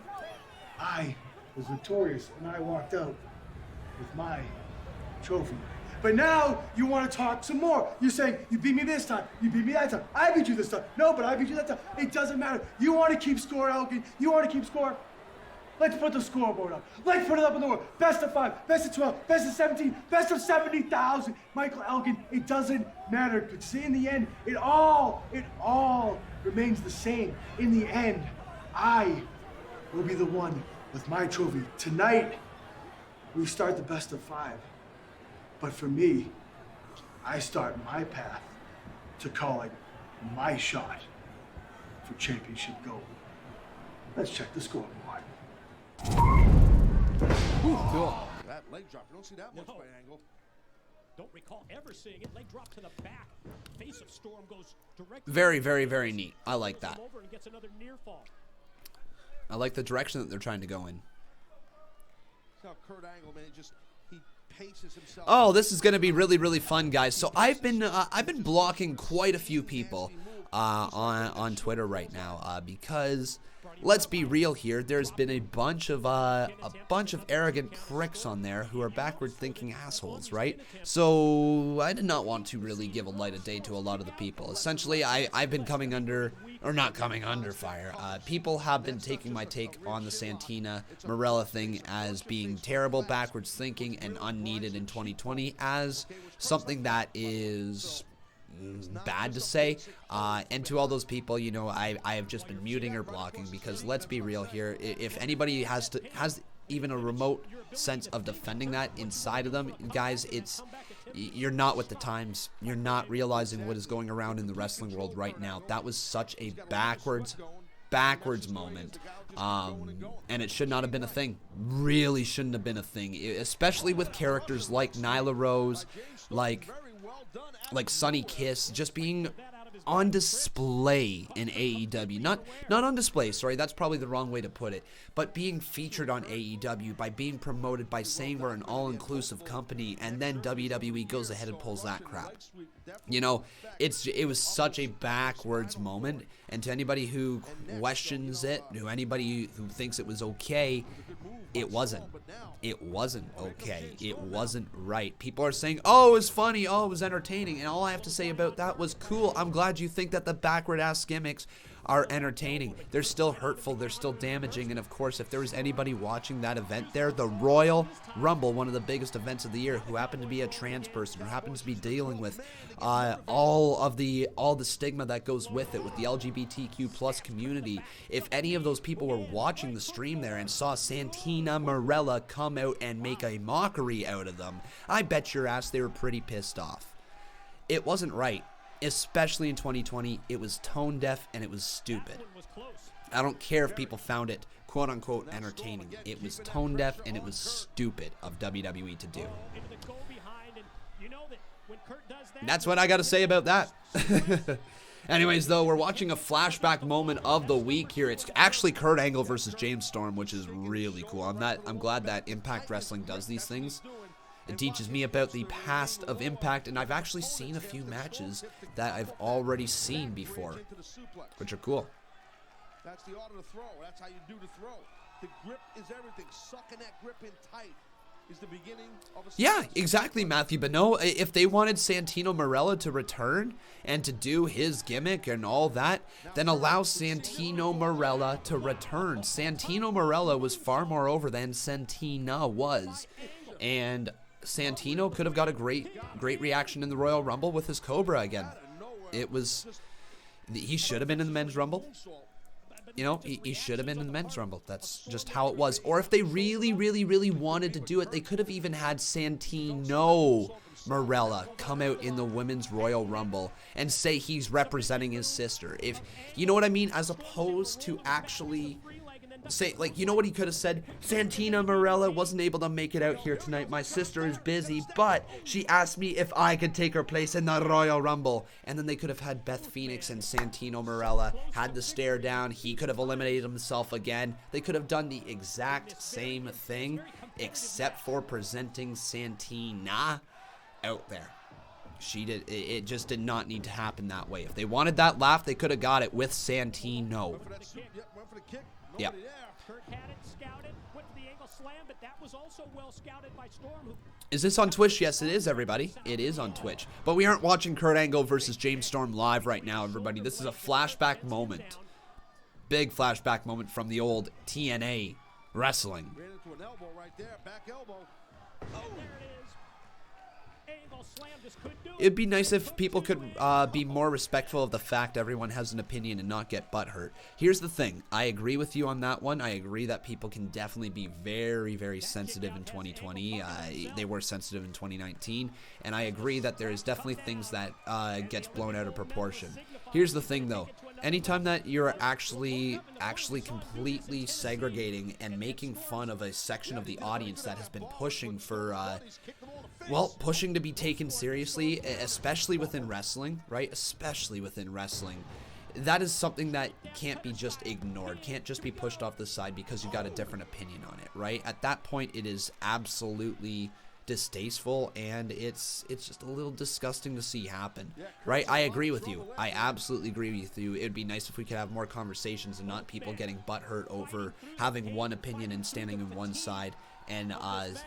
I was victorious and I walked out with my trophy. But now you want to talk some more. You're saying, you beat me this time, you beat me that time, I beat you this time. No, but I beat you that time. It doesn't matter. You want to keep score, Elgin. You want to keep score. Let's put the scoreboard up. Let's put it up in the world. Best of 5, best of 12, best of 17, best of 70,000. Michael Elgin, it doesn't matter. But see, in the end, it all remains the same. In the end, I will be the one with my trophy. Tonight, we start the best of 5. But for me, I start my path to calling my shot for championship gold. Let's check the scoreboard. Ooh, cool. That leg drop, you don't see that much by angle. Don't recall ever seeing it. Leg drop to the back. Face of Storm goes directly. Very, very, very neat. I like that. Over and gets another near fall. I like the direction that they're trying to go in. Now Kurt Angle, man, he paces himself. Oh, this is going to be really, really fun, guys. So I've been blocking quite a few people on Twitter right now because let's be real here. There's been a bunch of arrogant pricks on there who are backward-thinking assholes, right? So I did not want to really give a light of day to a lot of the people. Essentially, I've been coming under, or not coming under fire. People have been taking my take on the Santina Morella thing as being terrible, backwards thinking, and unneeded in 2020 as something that is bad to say, and to all those people, you know, I have just been muting or blocking because let's be real here. If anybody has even a remote sense of defending that inside of them, guys, you're not with the times. You're not realizing what is going around in the wrestling world right now. That was such a backwards moment, and it should not have been a thing. Really shouldn't have been a thing, especially with characters like Nyla Rose, like Sonny Kiss, just being on display in AEW. Not on display, sorry, that's probably the wrong way to put it, but being featured on AEW by being promoted, by saying we're an all-inclusive company, and then WWE goes ahead and pulls that crap. You know, it was such a backwards moment, and to anybody who questions it, to anybody who thinks it was okay, It wasn't. It wasn't okay. It wasn't right. People are saying, oh, it was funny. Oh, it was entertaining. And all I have to say about that was cool. I'm glad you think that the backward-ass gimmicks are entertaining. They're still hurtful. They're still damaging. And, of course, if there was anybody watching that event there, the Royal Rumble, one of the biggest events of the year, who happened to be a trans person, who happens to be dealing with all the stigma that goes with it, with the LGBTQ plus community, if any of those people were watching the stream there and saw Santina Marella come out and make a mockery out of them, I bet your ass they were pretty pissed off. It wasn't right. Especially in 2020, it was tone deaf and it was stupid. I don't care if people found it quote unquote entertaining. It was tone deaf and it was stupid of WWE to do. That's what I got to say about that. Anyways, though, we're watching a flashback moment of the week here. It's actually Kurt Angle versus James Storm, which is really cool. I'm glad that Impact Wrestling does these things. It teaches me about the past of Impact, and I've actually seen a few matches that I've already seen before, which are cool. That's the order to throw. That's how you do the throw. The grip is everything. Sucking that grip in tight is the beginning of a... Yeah, exactly, Matthew. But no, if they wanted Santino Marella to return and to do his gimmick and all that, then allow Santino Marella to return. Santino Marella was far more over than Santina was, and Santino could have got a great reaction in the Royal Rumble with his Cobra again. He should have been in the Men's Rumble. You know, he should have been in the Men's Rumble. That's just how it was. Or if they really, really, really wanted to do it, they could have even had Santino Marella come out in the Women's Royal Rumble and say he's representing his sister. If you know what I mean, as opposed to actually say, like, you know what he could have said? Santina Marella wasn't able to make it out here tonight. My sister is busy, but she asked me if I could take her place in the Royal Rumble. And then they could have had Beth Phoenix and Santino Marella had the stare down. He could have eliminated himself again. They could have done the exact same thing, except for presenting Santina out there. It just did not need to happen that way. If they wanted that laugh, they could have got it with Santino. Yeah. Kurt had it scouted, went for the angle slam, but that was also well scouted by Storm. Is this on Twitch? Yes, it is, everybody. It is on Twitch. But we aren't watching Kurt Angle versus James Storm live right now, everybody. This is a flashback moment. Big flashback moment from the old TNA wrestling. Ran into an elbow right there, back elbow. Oh, there it is. Angle slam just couldn't do it. It'd be nice if people could be more respectful of the fact everyone has an opinion and not get butthurt. Here's the thing. I agree with you on that one. I agree that people can definitely be very, very sensitive in 2020. They were sensitive in 2019. And I agree that there is definitely things that gets blown out of proportion. Here's the thing, though. Anytime that you're actually completely segregating and making fun of a section of the audience that has been pushing for, pushing to be taken seriously, especially within wrestling, right? Especially within wrestling. That is something that can't be just ignored, can't just be pushed off the side because you got a different opinion on it, right? At that point, it is absolutely distasteful, and it's just a little disgusting to see happen, right? I agree with you. I absolutely agree with you. It'd be nice if we could have more conversations and not people getting butthurt over having one opinion and standing on one side and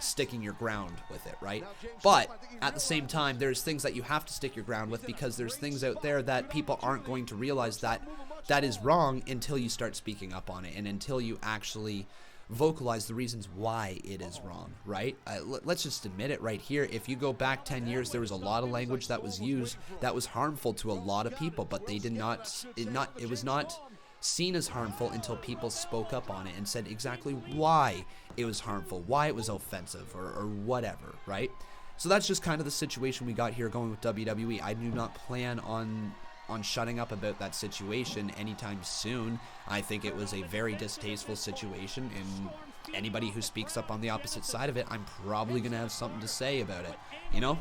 sticking your ground with it, right? But at the same time, there's things that you have to stick your ground with because there's things out there that people aren't going to realize that is wrong until you start speaking up on it and until you actually vocalize the reasons why it is wrong, right? Let's just admit it right here. If you go back 10 years, there was a lot of language that was used that was harmful to a lot of people, but they did not, it was not seen as harmful until people spoke up on it and said exactly why it was harmful, why it was offensive, or whatever, right? So that's just kind of the situation we got here going with WWE. I do not plan on shutting up about that situation anytime soon. I think it was a very distasteful situation, and anybody who speaks up on the opposite side of it, I'm probably going to have something to say about it, you know?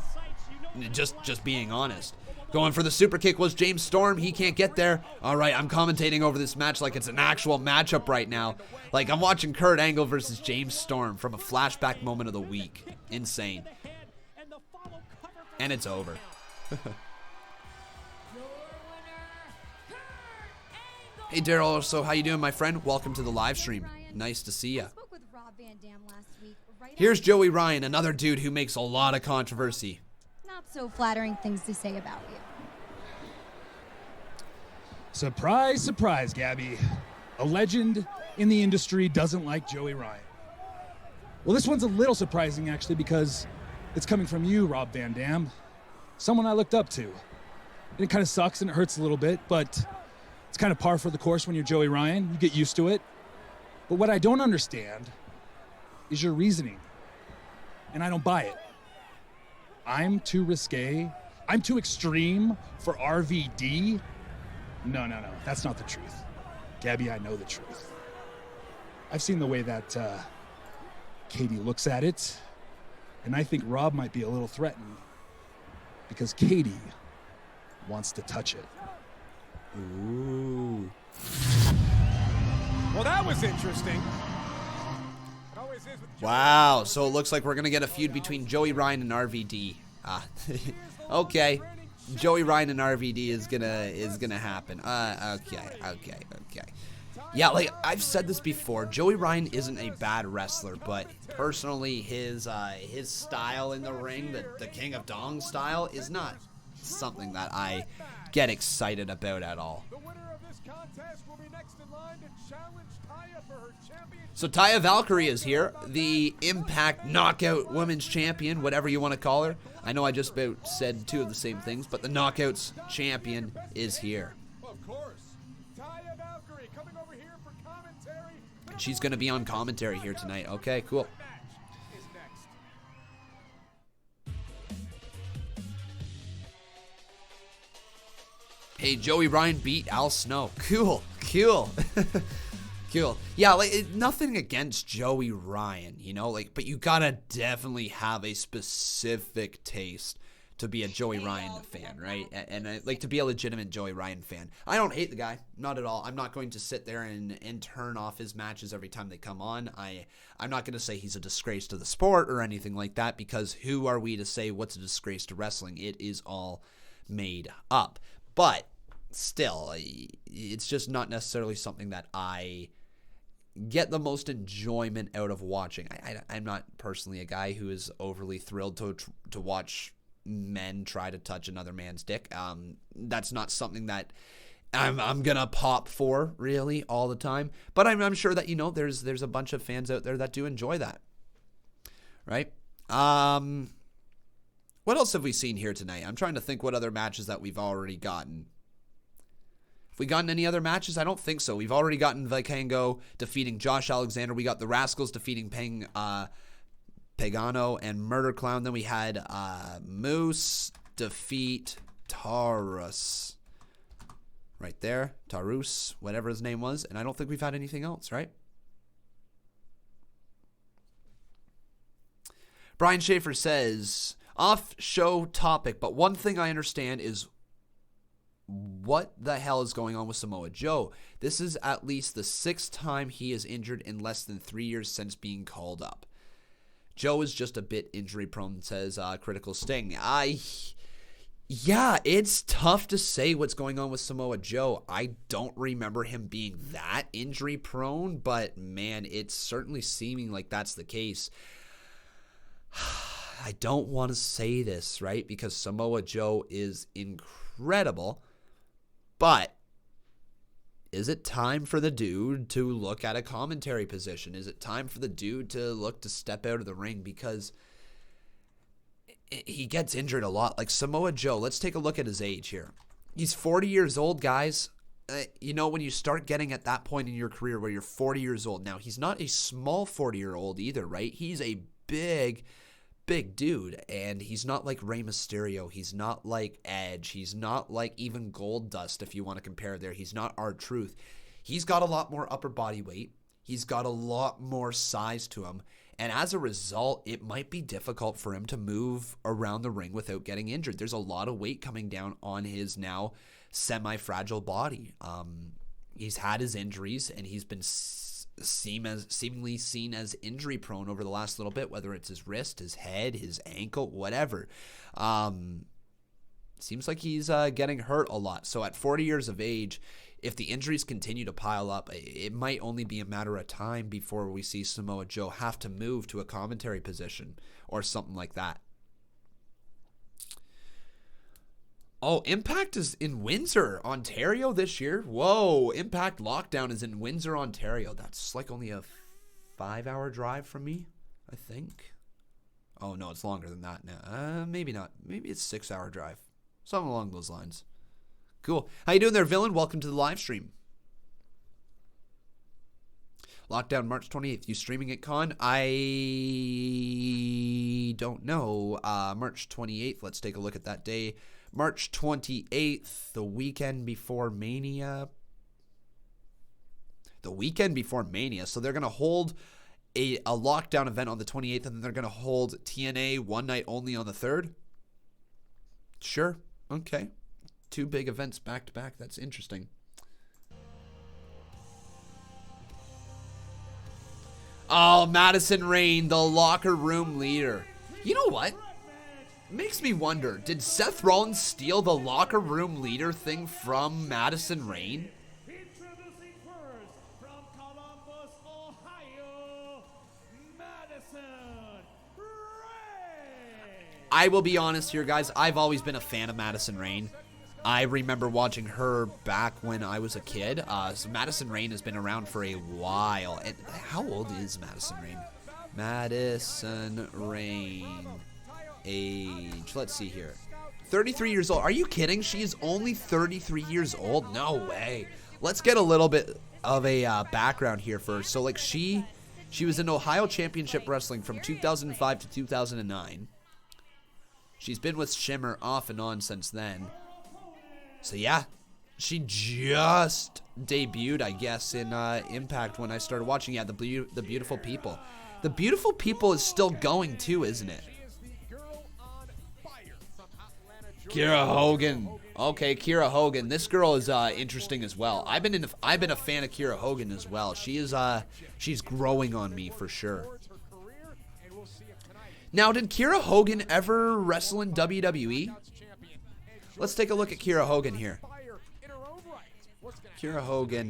Just being honest. Going for the super kick was James Storm. He can't get there. All right, I'm commentating over this match like it's an actual matchup right now. Like I'm watching Kurt Angle versus James Storm from a flashback moment of the week. Insane. And it's over. Hey Daryl, so how you doing, my friend? Welcome to the live stream. Nice to see ya. I spoke with Rob Van Dam last week. Here's Joey Ryan, another dude who makes a lot of controversy. Not so flattering things to say about you. Surprise, surprise, Gabby. A legend in the industry doesn't like Joey Ryan. Well, this one's a little surprising, actually, because it's coming from you, Rob Van Dam. Someone I looked up to. And it kind of sucks and it hurts a little bit, but it's kind of par for the course when you're Joey Ryan. You get used to it. But what I don't understand is your reasoning. And I don't buy it. I'm too risque. I'm too extreme for RVD. No. That's not the truth. Gabby, I know the truth. I've seen the way that Katie looks at it, and I think Rob might be a little threatened because Katie wants to touch it. Ooh. Well, that was interesting. Wow, so it looks like we're going to get a feud between Joey Ryan and RVD. Okay. Joey Ryan and RVD is gonna happen. Okay. Yeah, like I've said this before, Joey Ryan isn't a bad wrestler, but personally his style in the ring, the King of Dong style, is not something that I get excited about at all. The winner of this contest will be next in line to challenge Taya for her championship. So Taya Valkyrie is here, the Impact Knockout Women's Champion, whatever you want to call her. I know I just about said two of the same things, but the Knockouts Champion is here. Of course. Taya Valkyrie coming over here for commentary. And she's going to be on commentary here tonight. Okay, cool. Is next. Hey, Joey Ryan beat Al Snow. Cool. Cool. Yeah, like nothing against Joey Ryan, you know, like, but you gotta definitely have a specific taste to be a Joey Ryan fan, right? And like to be a legitimate Joey Ryan fan. I don't hate the guy, not at all. I'm not going to sit there and turn off his matches every time they come on. I'm not going to say he's a disgrace to the sport or anything like that, because who are we to say what's a disgrace to wrestling? It is all made up. But still, it's just not necessarily something that I get the most enjoyment out of watching. I'm not personally a guy who is overly thrilled to watch men try to touch another man's dick. That's not something that I'm gonna pop for really all the time. But I'm sure that, you know, there's a bunch of fans out there that do enjoy that, right? What else have we seen here tonight? I'm trying to think what other matches that we've already gotten. Have we gotten any other matches? I don't think so. We've already gotten Vikingo defeating Josh Alexander. We got the Rascals defeating Pagano and Murder Clown. Then we had Moose defeat Taurus. Right there. Taurus, whatever his name was. And I don't think we've had anything else, right? Brian Schaefer says, off-show topic, but one thing I understand is what the hell is going on with Samoa Joe? This is at least the 6th time he is injured in less than 3 years since being called up. Joe is just a bit injury prone, says Critical Sting. Yeah, it's tough to say what's going on with Samoa Joe. I don't remember him being that injury prone, but man, it's certainly seeming like that's the case. I don't want to say this, right? Because Samoa Joe is incredible. But is it time for the dude to look at a commentary position? Is it time for the dude to look to step out of the ring? Because he gets injured a lot. Like Samoa Joe, let's take a look at his age here. He's 40 years old, guys. You know, when you start getting at that point in your career where you're 40 years old. Now, he's not a small 40-year-old either, right? He's a big dude, and he's not like Rey Mysterio. He's not like Edge. He's not like even Goldust, if you want to compare there. He's not R-Truth. He's got a lot more upper body weight. He's got a lot more size to him, and as a result, it might be difficult for him to move around the ring without getting injured. There's a lot of weight coming down on his now semi-fragile body. He's had his injuries, and he's been seemingly seen as injury prone over the last little bit, whether it's his wrist, his head, his ankle, whatever. Seems like he's getting hurt a lot. So at 40 years of age, if the injuries continue to pile up, it might only be a matter of time before we see Samoa Joe have to move to a commentary position or something like that. Oh, Impact is in Windsor, Ontario this year. Whoa, Impact Lockdown is in Windsor, Ontario. That's like only a 5-hour drive from me, I think. Oh, no, it's longer than that now. Maybe not. Maybe it's a 6-hour drive. Something along those lines. Cool. How you doing there, Villain? Welcome to the live stream. Lockdown March 28th. You streaming at Con? I don't know. March 28th. Let's take a look at that day. March 28th, the weekend before Mania. The weekend before Mania. So they're going to hold a lockdown event on the 28th, and then they're going to hold TNA one night only on the 3rd. Sure. Okay. 2 big events back to back. That's interesting. Oh, Madison Rayne, the locker room leader. You know what? Makes me wonder, did Seth Rollins steal the locker room leader thing from Madison Rayne? Introducing first from Columbus, Ohio, Madison Rayne. I will be honest here, guys. I've always been a fan of Madison Rayne. I remember watching her back when I was a kid. So Madison Rayne has been around for a while. And how old is Madison Rayne? Madison Rayne. Age. Let's see here. 33 years old. Are you kidding? She is only 33 years old? No way. Let's get a little bit of a background here first. So, like, she was in Ohio Championship Wrestling from 2005 to 2009. She's been with Shimmer off and on since then. So, yeah. She just debuted, I guess, in Impact when I started watching. Yeah, the Beautiful People. The Beautiful People is still going, too, isn't it? Kiera Hogan. Okay, Kiera Hogan. This girl is interesting as well. I've been a fan of Kiera Hogan as well. She's growing on me for sure. Now, did Kiera Hogan ever wrestle in WWE? Let's take a look at Kiera Hogan here. Kiera Hogan,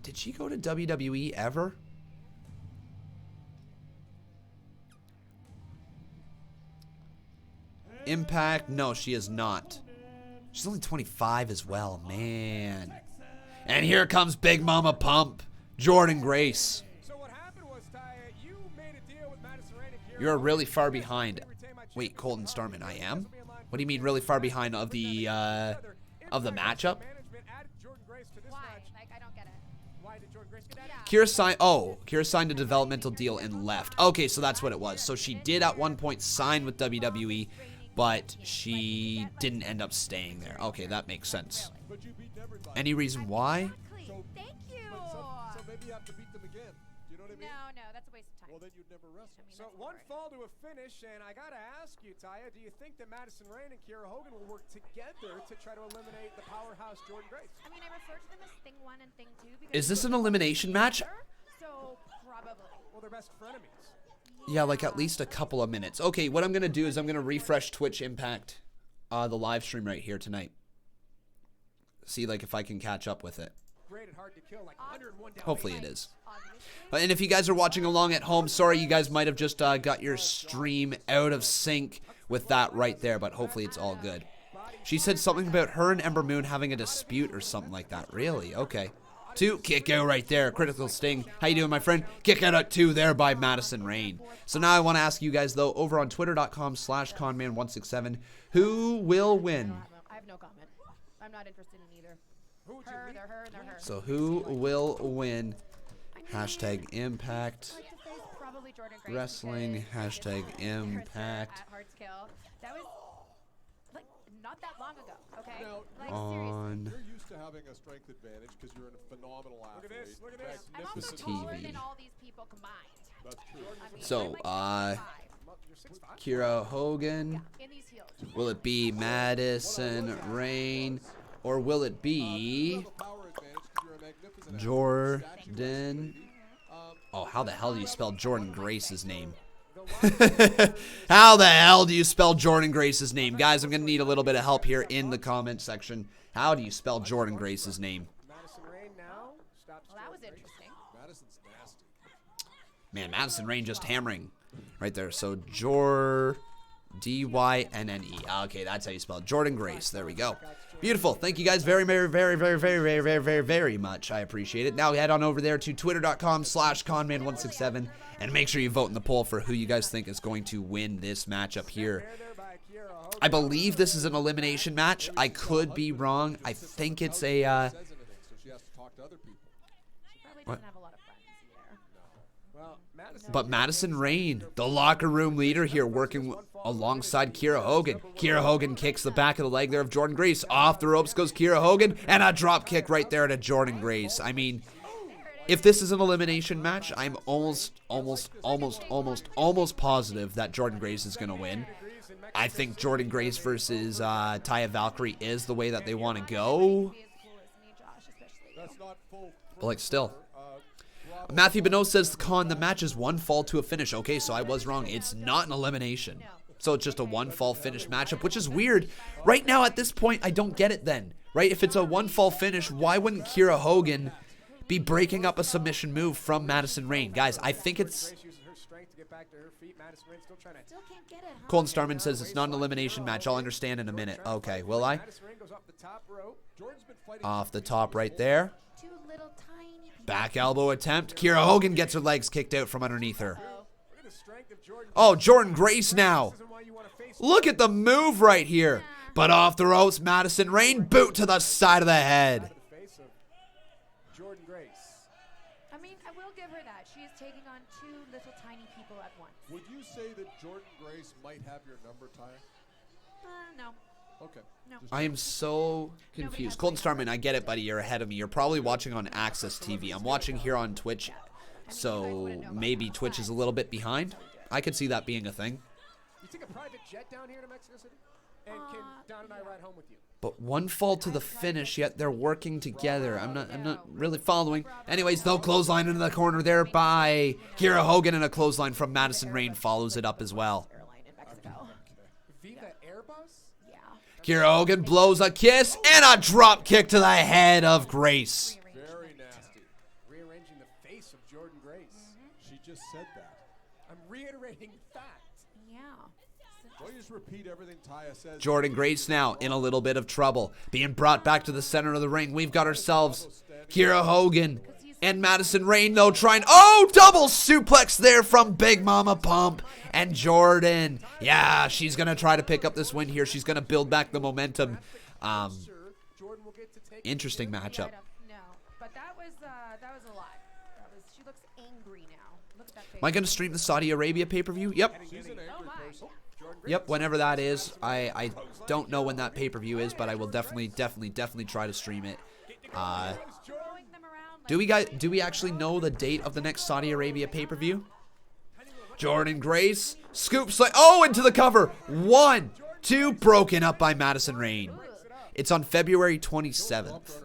did she go to WWE ever? Impact? No, she is not. She's only 25 as well, man. And here comes Big Mama Pump, Jordan Grace. You're really far behind. Wait, Colton Starman, I am? What do you mean really far behind of the matchup? Kira signed a developmental deal and left. Okay, so that's what it was. So she did at one point sign with WWE, but she didn't end up staying there. Okay, that makes sense. Any reason why? Thank you. So maybe you have to beat them again. Do you know what I mean? No, that's a waste of time. Well, then you'd never wrestle. I mean, So one fall to a finish, and I gotta ask you, Taya, do you think that Madison Rayne and Kiera Hogan will work together to try to eliminate the powerhouse Jordan Grace? I mean, I refer to them as Thing 1 and Thing 2 because Is this an elimination match? So probably. Well, they're best frenemies. Yeah, like at least a couple of minutes. Okay, what I'm going to do is I'm going to refresh Twitch Impact, the live stream right here tonight. See, like, if I can catch up with it. Great and hard to kill, like 101 down. Hopefully it is. And if you guys are watching along at home, sorry, you guys might have just got your stream out of sync with that right there, but hopefully it's all good. She said something about her and Ember Moon having a dispute or something like that. Really? Okay. 2, kick out right there. Critical Sting. How you doing, my friend? Kick out at 2 there by Madison Rayne. So now I want to ask you guys, though, over on twitter.com/Conman167, who will win? I have no comment. I'm not interested in either. Her, they're her, they're her. So who will win? Hashtag Impact Probably Jordan Grace Wrestling. Hashtag Impact. That was like not that long ago, okay? Now, Like, on You're used to having a strength advantage because you're a phenomenal athlete. Look at this. I'm also Magnificent. taller TV. than all these people combined. That's true. I mean, So, I'm like 6'5". Kiera Hogan. In these heels. Will it be Madison Rayne? Or will it be Power advantage because you're a magnificent Jordan? Oh, how the hell do you spell Jordan Grace's name? How the hell do you spell Jordan Grace's name? Guys, I'm going to need a little bit of help here in the comment section. How do you spell Jordan Grace's name? Madison Rain now stops. Well, that was interesting. Madison's nasty. Man, Madison Rain just hammering right there. So, D-Y-N-N-E. Okay, that's how you spell it. Jordan Grace. There we go. Beautiful. Thank you guys very, very, very, very, very, very, very, very, very much. I appreciate it. Now head on over there to twitter.com/Conman167 and make sure you vote in the poll for who you guys think is going to win this matchup here. I believe this is an elimination match. I could be wrong. I think it's a... So she has to talk to other people. She probably doesn't have a lot of friends either. Well, Madison. But Madison Rain, the locker room leader here, working alongside Kiera Hogan. Kiera Hogan kicks the back of the leg there of Jordan Grace. Off the ropes goes Kiera Hogan, and a drop kick right there to Jordan Grace. I mean, if this is an elimination match, I'm almost positive that Jordan Grace is going to win. I think Jordan Grace versus Taya Valkyrie is the way that they want to go. But, like, still. Matthew Bonneau says, the match is one fall to a finish. Okay, so I was wrong. It's not an elimination. So it's just a one fall finish matchup, which is weird. Right now, at this point, I don't get it then. Right? If it's a one fall finish, why wouldn't Kiera Hogan be breaking up a submission move from Madison Rain? Guys, I think it's... Colton Starman says it's not an elimination match. I'll understand in a minute. Okay, will I? Off the top right there. Back elbow attempt. Kiera Hogan gets her legs kicked out from underneath her. Oh, Jordan Grace now. Look at the move right here. But off the ropes, Madison Rain, boot to the side of the head. Jordan Grace. I mean, I will give her that. She is taking on two little tiny people at once. Would you say that Jordan Grace might have your number, Taya? No. Okay. No. I am so confused. Colton Starman, I get it, buddy. You're ahead of me. You're probably watching on Access TV. I'm watching here on Twitch, so maybe Twitch is a little bit behind. I could see that being a thing. You take a private jet down here to Mexico City? And can Don and I ride home with you? But one fall to the finish, yet they're working together. I'm not really following. Anyways, though, clothesline into the corner there by Kiera Hogan, and a clothesline from Madison Rain follows it up as well. Viva Airbus? Yeah. Kiera Hogan blows a kiss and a drop kick to the head of Grace. Very nasty. Rearranging the face of Jordan Grace. She just said that. I'm reiterating fact. Yeah. Don't you just repeat everything Taya says? Jordan Grace now in a little bit of trouble. Being brought back to the center of the ring. We've got ourselves Kiera Hogan and Madison Rain, though, trying... Oh, double suplex there from Big Mama Pump. And Jordan, yeah, she's going to try to pick up this win here. She's going to build back the momentum. Interesting matchup. No, but that was a lot. She looks angry now. Look at that face. Am I going to stream the Saudi Arabia pay-per-view? Yep. She's an angry person. Yep, whenever that is. I don't know when that pay-per-view is, but I will definitely try to stream it. Do we actually know the date of the next Saudi Arabia pay-per-view? Jordan Grace scoops like, oh, into the cover. 1, 2, broken up by Madison Rain. It's on February 27th.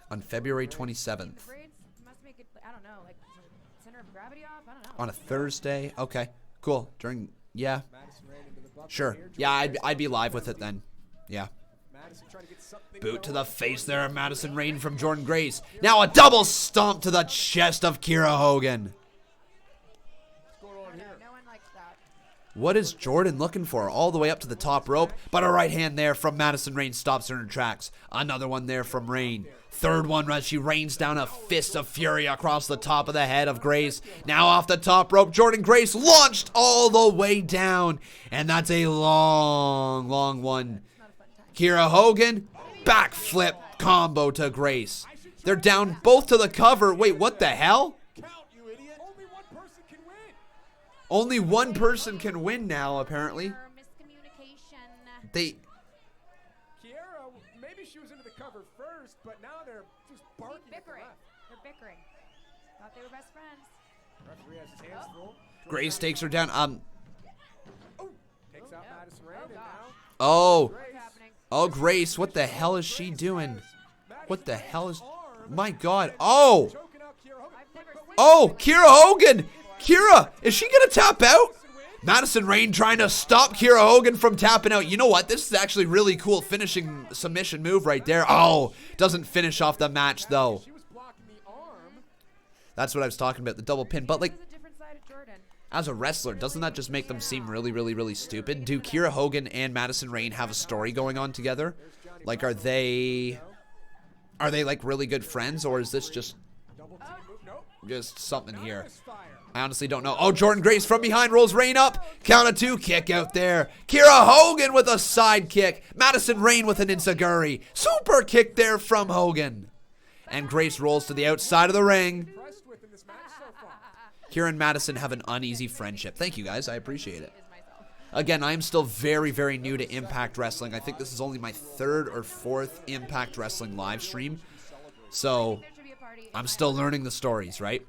On February 27th. Must make it, I don't know, like center of gravity off. I don't know. On a Thursday. Okay, cool. Yeah. Sure. Yeah, I'd be live with it then. Yeah. Boot to the face there of Madison Rain from Jordan Grace. Now a double stomp to the chest of Kiera Hogan. What is Jordan looking for? All the way up to the top rope, but a right hand there from Madison Rain stops her in her tracks. Another one there from Rain. Third one as she rains down a fist of fury across the top of the head of Grace. Now off the top rope, Jordan Grace launched all the way down. And that's a long one. Kiera Hogan, backflip combo to Grace. They're down both to the cover. Wait, what the hell? Only one person can win now, apparently. Kiera, maybe she was into the cover first, but now they're just barking. Bickering. They're bickering. Thought they were best friends. Referee has his hands full. Grace takes her down. Takes out Madison Rain, and now Oh, Grace, what the hell is she doing? What the hell is... My God. Oh, Kiera Hogan. Kira, is she going to tap out? Madison Rayne trying to stop Kira Hogan from tapping out. You know what? This is actually really cool finishing submission move right there. Oh, doesn't finish off the match, though. That's what I was talking about, the double pin. But, like, as a wrestler, doesn't that just make them seem really, really, really stupid? Do Kira Hogan and Madison Rayne have a story going on together? Like, are they like, really good friends? Or is this just something here? I honestly don't know. Oh, Jordan Grace from behind rolls Rayne up. Count of 2, kick out there. Kira Hogan with a side kick. Madison Rayne with an enziguri. Super kick there from Hogan. And Grace rolls to the outside of the ring. Kira and Madison have an uneasy friendship. Thank you, guys. I appreciate it. Again, I am still very, very new to Impact Wrestling. I think this is only my 3rd or 4th Impact Wrestling live stream. So, I'm still learning the stories, right?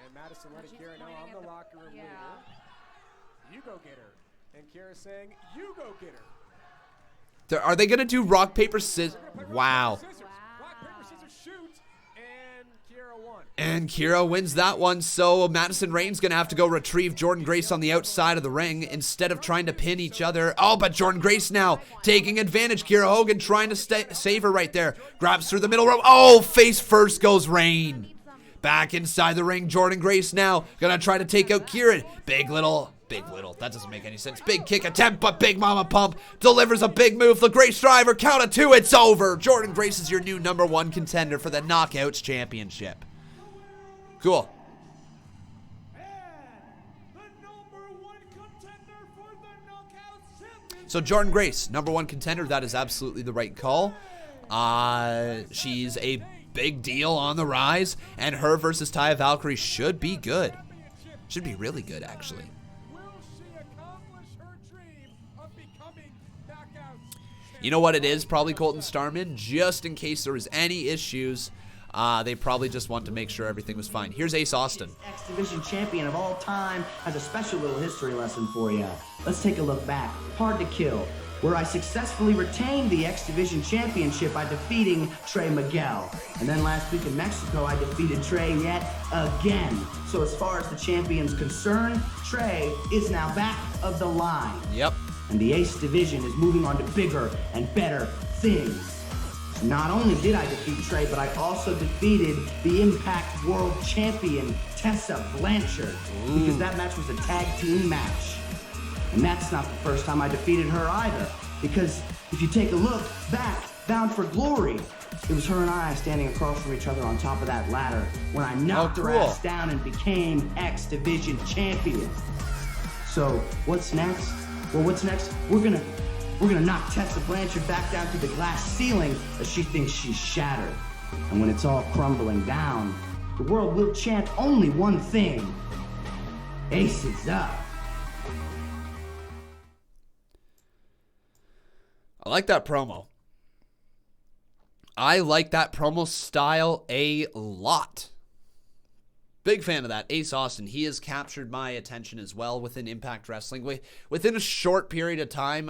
And Madison letting Kira know I'm the locker room leader. You go get her. And Kira saying, you go get her. Are they going to do rock, paper, scissors? Wow. Rock, paper, scissors, shoot. And Kira won. And Kira wins that one, so Madison Rayne's going to have to go retrieve Jordan Grace on the outside of the ring instead of trying to pin each other. Oh, but Jordan Grace now taking advantage. Kira Hogan trying to save her right there. Grabs through the middle rope. Oh, face first goes Rayne. Back inside the ring, Jordan Grace now going to try to take out Kira. Big little, that doesn't make any sense. Big kick attempt, but Big Mama Pump delivers a big move. The Grace Driver, count of 2, it's over. Jordan Grace is your new #1 contender for the Knockouts Championship. Cool. So Jordan Grace, #1 contender, that is absolutely the right call. She's a big deal on the rise, and her versus Taya Valkyrie should be good. Should be really good, actually. You know what it is? Probably Colton Starman, just in case there was any issues. They probably just want to make sure everything was fine. Here's Ace Austin. X Division champion of all time has a special little history lesson for you. Let's take a look back. Hard to Kill, where I successfully retained the X Division championship by defeating Trey Miguel. And then last week in Mexico, I defeated Trey yet again. So as far as the champion's concerned, Trey is now back of the line. Yep. And the Ace Division is moving on to bigger and better things. Not only did I defeat Trey, but I also defeated the Impact World Champion, Tessa Blanchard, because that match was a tag team match. And that's not the first time I defeated her either, because if you take a look back, Bound for Glory, it was her and I standing across from each other on top of that ladder when I knocked her ass down and became X Division champion. So what's next? Well, what's next? We're gonna knock Tessa Blanchard back down through the glass ceiling as she thinks she's shattered. And when it's all crumbling down, the world will chant only one thing: Ace is up. I like that promo. I like that promo style a lot. Big fan of that. Ace Austin, he has captured my attention as well within Impact Wrestling. Within a short period of time,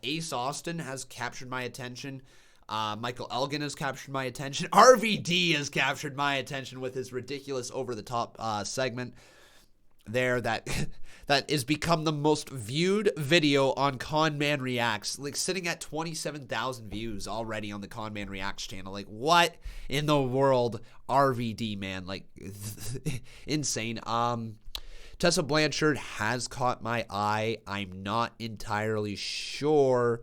Ace Austin has captured my attention. Michael Elgin has captured my attention. RVD has captured my attention with his ridiculous over-the-top segment there that is become the most viewed video on Conman Reacts, like sitting at 27,000 views already on the Conman Reacts channel. Like, what in the world? RVD, man, like insane. Tessa Blanchard has caught my eye. I'm not entirely sure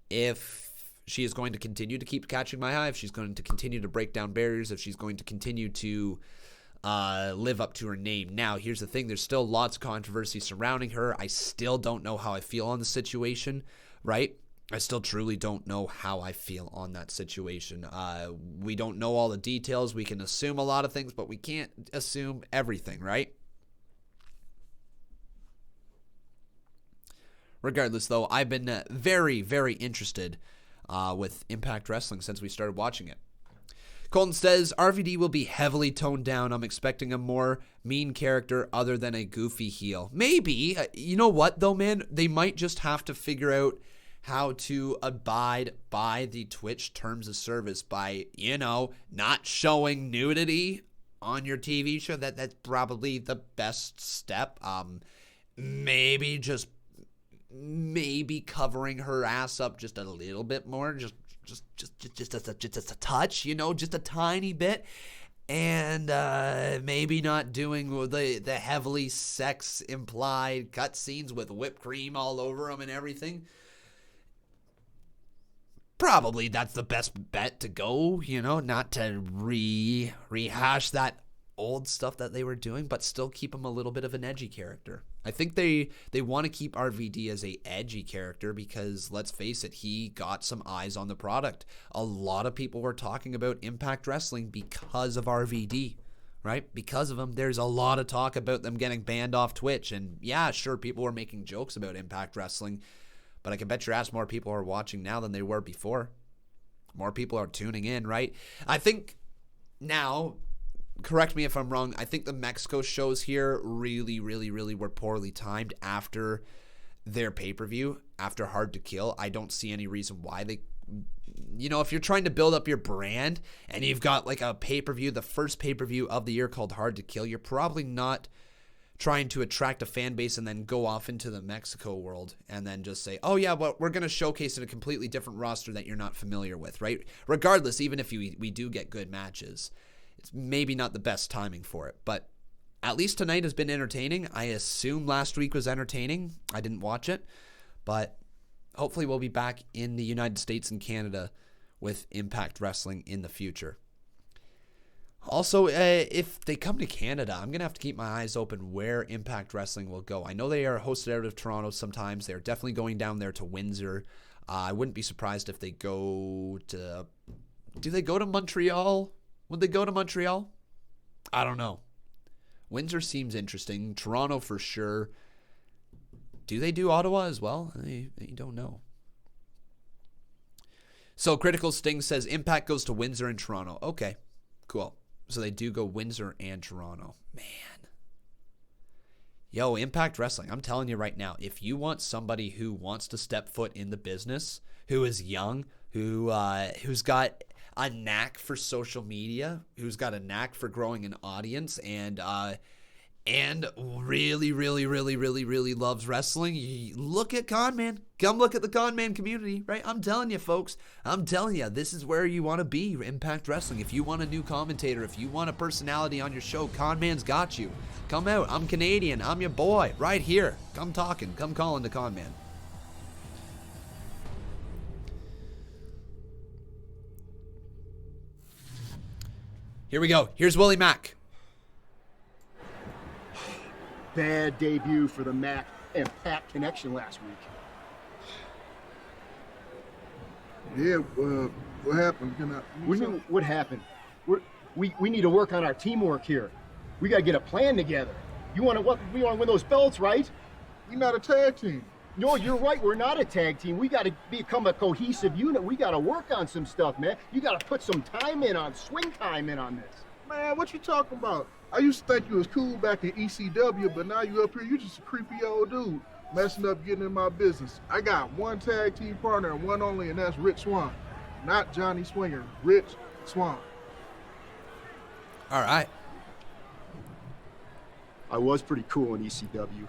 if she is going to continue to keep catching my eye, if she's going to continue to break down barriers, if she's going to continue to live up to her name. Now, here's the thing. There's still lots of controversy surrounding her. I still don't know how I feel on the situation, right? I still truly don't know how I feel on that situation. We don't know all the details. We can assume a lot of things, but we can't assume everything, right? Regardless, though, I've been very, very interested with Impact Wrestling since we started watching it. Colton says, RVD will be heavily toned down. I'm expecting a more mean character other than a goofy heel. Maybe. You know what, though, man? They might just have to figure out how to abide by the Twitch terms of service by, not showing nudity on your TV show, that's probably the best step. Maybe covering her ass up just a little bit more, just a touch, just a tiny bit. And maybe not doing the heavily sex implied cutscenes with whipped cream all over them and everything. Probably that's the best bet to go, not to rehash that old stuff that they were doing, but still keep him a little bit of an edgy character. I think they want to keep RVD as a edgy character because, let's face it, he got some eyes on the product. A lot of people were talking about Impact Wrestling because of RVD, right? Because of him, there's a lot of talk about them getting banned off Twitch. And yeah, sure, people were making jokes about Impact Wrestling, but I can bet your ass more people are watching now than they were before. More people are tuning in, right? I think now, correct me if I'm wrong, I think the Mexico shows here really were poorly timed after their pay-per-view, after Hard to Kill. I don't see any reason why they, if you're trying to build up your brand and you've got like a pay-per-view, the first pay-per-view of the year called Hard to Kill, you're probably not trying to attract a fan base and then go off into the Mexico world and then just say, oh yeah, well, we're going to showcase in a completely different roster that you're not familiar with, right? Regardless, even if we do get good matches, it's maybe not the best timing for it, but at least tonight has been entertaining. I assume last week was entertaining. I didn't watch it, but hopefully we'll be back in the United States and Canada with Impact Wrestling in the future. Also, if they come to Canada, I'm going to have to keep my eyes open where Impact Wrestling will go. I know they are hosted out of Toronto sometimes. They're definitely going down there to Windsor. I wouldn't be surprised if they go to... Do they go to Montreal? Would they go to Montreal? I don't know. Windsor seems interesting. Toronto for sure. Do they do Ottawa as well? I don't know. So Critical Sting says Impact goes to Windsor and Toronto. Okay, cool. So they do go Windsor and Toronto. Man. Yo, Impact Wrestling, I'm telling you right now, if you want somebody who wants to step foot in the business, who is young, who's got a knack for social media, who's got a knack for growing an audience, and really loves wrestling, look at Conman. Come look at the Conman community, right? I'm telling you, folks. I'm telling you, this is where you want to be, Impact Wrestling. If you want a new commentator, if you want a personality on your show, Conman's got you. Come out. I'm Canadian. I'm your boy. Right here. Come talking. Come calling to Conman. Here we go. Here's Willie Mack. Bad debut for the Mac and Pat connection last week. Yeah, what happened? What do you mean, what happened? We need to work on our teamwork here. We got to get a plan together. We want to win those belts, right? We're not a tag team. No, you're right. We're not a tag team. We got to become a cohesive unit. We got to work on some stuff, man. You got to put some swing time in on this. Man, what you talking about? I used to think you was cool back in ECW, but now you up here, you just a creepy old dude messing up getting in my business. I got one tag team partner and one only, and that's Rich Swann. Not Johnny Swinger, Rich Swann. All right. I was pretty cool in ECW.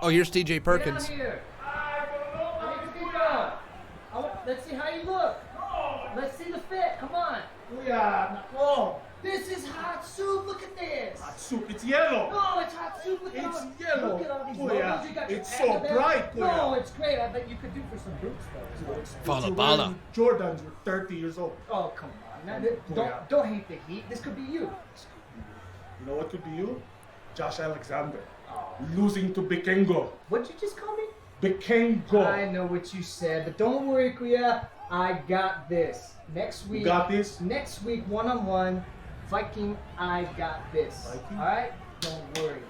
Oh, here's TJ Perkins. Let's see how you look. Let's see the fit. Come on. Yeah. Oh. This is hot soup. Look at this. Hot soup. It's yellow. No, it's hot soup. Look It's at yellow. Look at all these Oh, logos. yeah. You got your It's pack so of them. bright. Oh, No, yeah. it's great. I bet you could do for some boots though. Fala You're bala. wearing Jordans. You're 30 years old. Oh, come on. Now, Oh, yeah. don't hate the heat. This could be you. You know what could be you? Josh Alexander. Losing to Bikengo. What'd you just call me? Bikengo. I know what you said, but don't worry, Kuya. I got this. Next week. You got this? Next week, one-on-one. Viking, I got this. Viking? All right? Don't worry.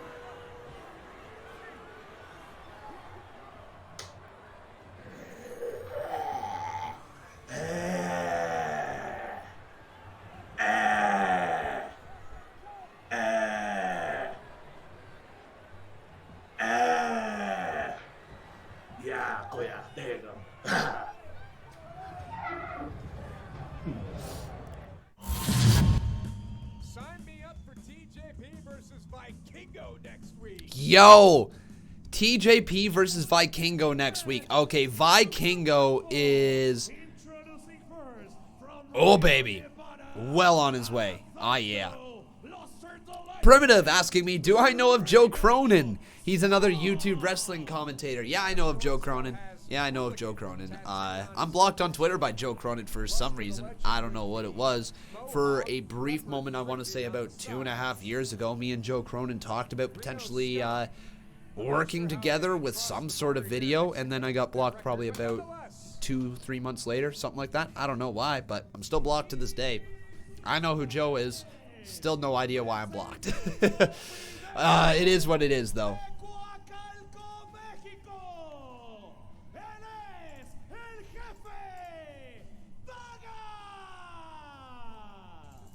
Yeah, Koya. There you go. Yo, TJP versus Vikingo next week. Okay, Vikingo is... Oh, baby. Well on his way. Ah, yeah. Primitive asking me, do I know of Joe Cronin? He's another YouTube wrestling commentator. Yeah, I know of Joe Cronin. Yeah, I know of Joe Cronin. I'm blocked on Twitter by Joe Cronin for some reason. I don't know what it was. For a brief moment, I want to say about 2.5 years ago, me and Joe Cronin talked about potentially working together with some sort of video, and then I got blocked probably about 2-3 months later, something like that. I don't know why, but I'm still blocked to this day. I know who Joe is. Still no idea why I'm blocked. It is what it is, though.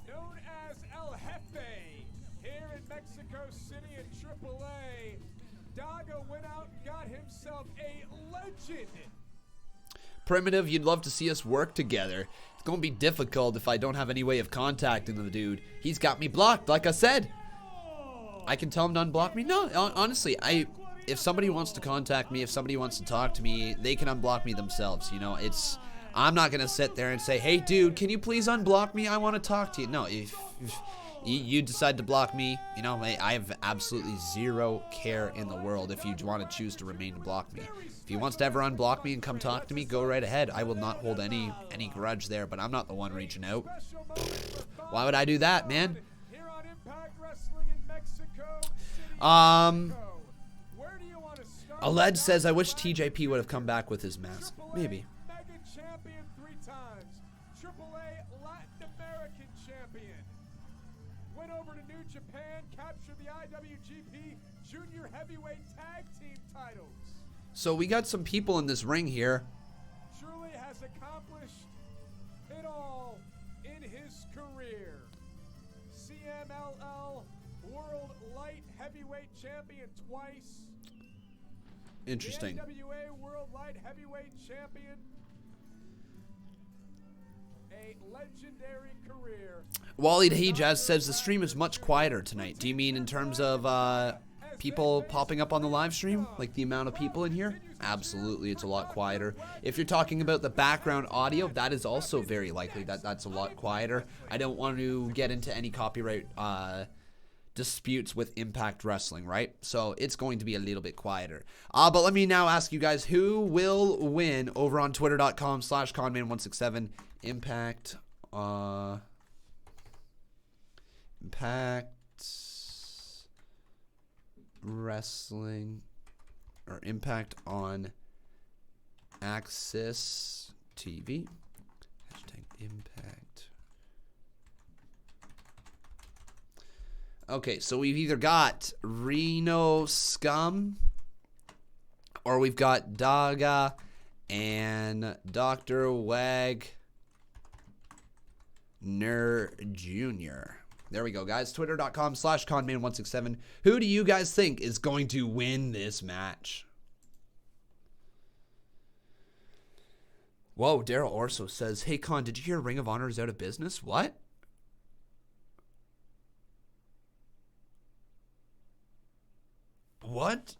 Known as El Jefe, here in Mexico City in AAA, Daga went out and got himself a legend. Primitive, you'd love to see us work together. It's going to be difficult if I don't have any way of contacting the dude. He's got me blocked, like I said. I can tell him to unblock me. No, honestly, if somebody wants to contact me, if somebody wants to talk to me, they can unblock me themselves. You know, I'm not going to sit there and say, hey, dude, can you please unblock me? I want to talk to you. No, if you decide to block me, you know, I have absolutely zero care in the world if you want to choose to remain to block me. If he wants to ever unblock me and come talk to me, go right ahead. I will not hold any grudge there, but I'm not the one reaching out. Why would I do that, man? Aled says, I wish TJP would have come back with his mask. Maybe. Champion 3 times, AAA Latin American champion. Went over to New Japan, captured the IWGP Junior Heavyweight Tag Team titles. So we got some people in this ring here. Truly has accomplished it all in his career. CMLL World Light Heavyweight Champion twice. Interesting. The NWA World Light Heavyweight Champion. A legendary career. Wally Hejaz says the stream is much quieter tonight. Do you mean in terms of people popping up on the live stream? Like the amount of people in here? Absolutely, it's a lot quieter. If you're talking about the background audio, that is also very likely that's a lot quieter. I don't want to get into any copyright disputes with Impact Wrestling, right? So it's going to be a little bit quieter. But let me now ask you guys, who will win over on twitter.com/Conman167? Impact Wrestling, or Impact on Axis TV. Hashtag Impact. Okay, so we've either got Reno Scum, or we've got Daga and Dr. Wagner Jr. There we go, guys. Twitter.com/Conman167. Who do you guys think is going to win this match? Whoa, Daryl Orso says, hey, Con, did you hear Ring of Honor is out of business? What? What?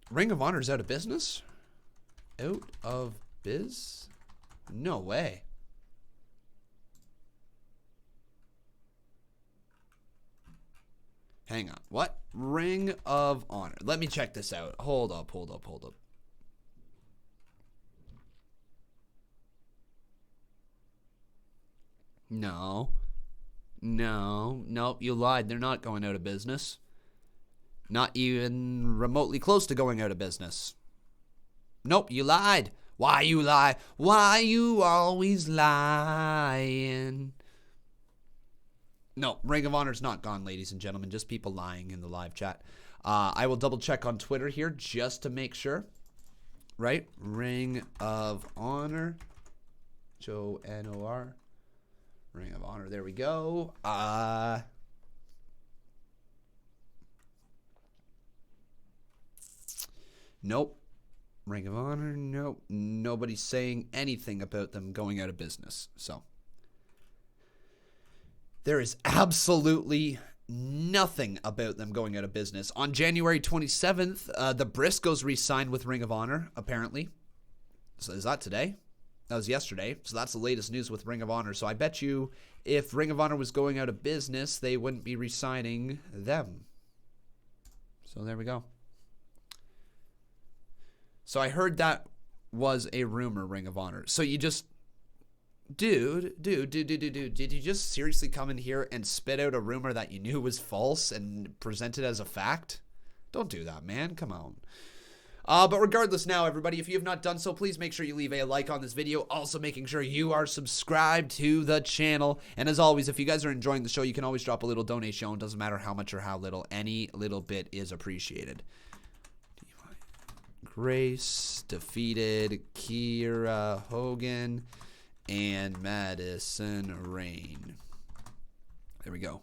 Ring of Honor is out of business? Out of biz? No way. Hang on. What? Ring of Honor. Let me check this out. Hold up. No. Nope, you lied. They're not going out of business. Not even remotely close to going out of business. Nope, you lied. Why you lie? Why you always lying? No, Ring of Honor's not gone, ladies and gentlemen. Just people lying in the live chat. I will double check on Twitter here just to make sure. Right? Ring of Honor. Joe N-O-R. Ring of Honor. There we go. Nope. Ring of Honor. Nope. Nobody's saying anything about them going out of business. So there is absolutely nothing about them going out of business. On January 27th, the Briscoes re-signed with Ring of Honor, apparently. So is that today? That was yesterday. So that's the latest news with Ring of Honor. So I bet you if Ring of Honor was going out of business, they wouldn't be re-signing them. So there we go. So I heard that was a rumor, Ring of Honor. So you just... Dude, did you just seriously come in here and spit out a rumor that you knew was false and present it as a fact? Don't do that, man. Come on. But regardless now, everybody, if you have not done so, please make sure you leave a like on this video. Also making sure you are subscribed to the channel. And as always, if you guys are enjoying the show, you can always drop a little donation. Doesn't matter how much or how little. Any little bit is appreciated. Grace defeated Kiera Hogan and Madison Rain. There we go.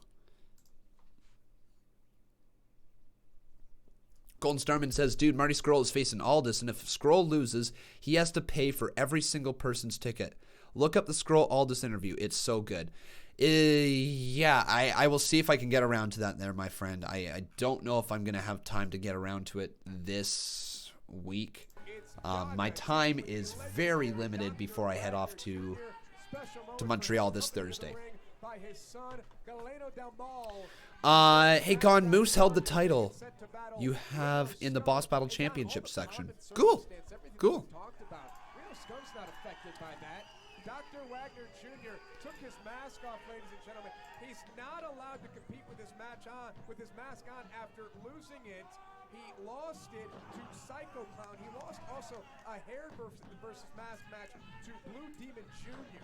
Golden Starman says, dude, Marty Scurll is facing Aldis, and if Scurll loses, he has to pay for every single person's ticket. Look up the Scurll Aldis interview. It's so good. Yeah, I will see if I can get around to that there, my friend. I don't know if I'm going to have time to get around to it this week. My time is very limited before I head off to Montreal this Thursday. Hey Con, Moose held the title you have in the Boss Battle Championship section. Cool. Dr. Wagner Jr. took his mask off, ladies and gentlemen. He's not allowed to compete with his mask on after losing it. He lost it to Psycho Clown. He lost also a hair versus mask match to Blue Demon Jr.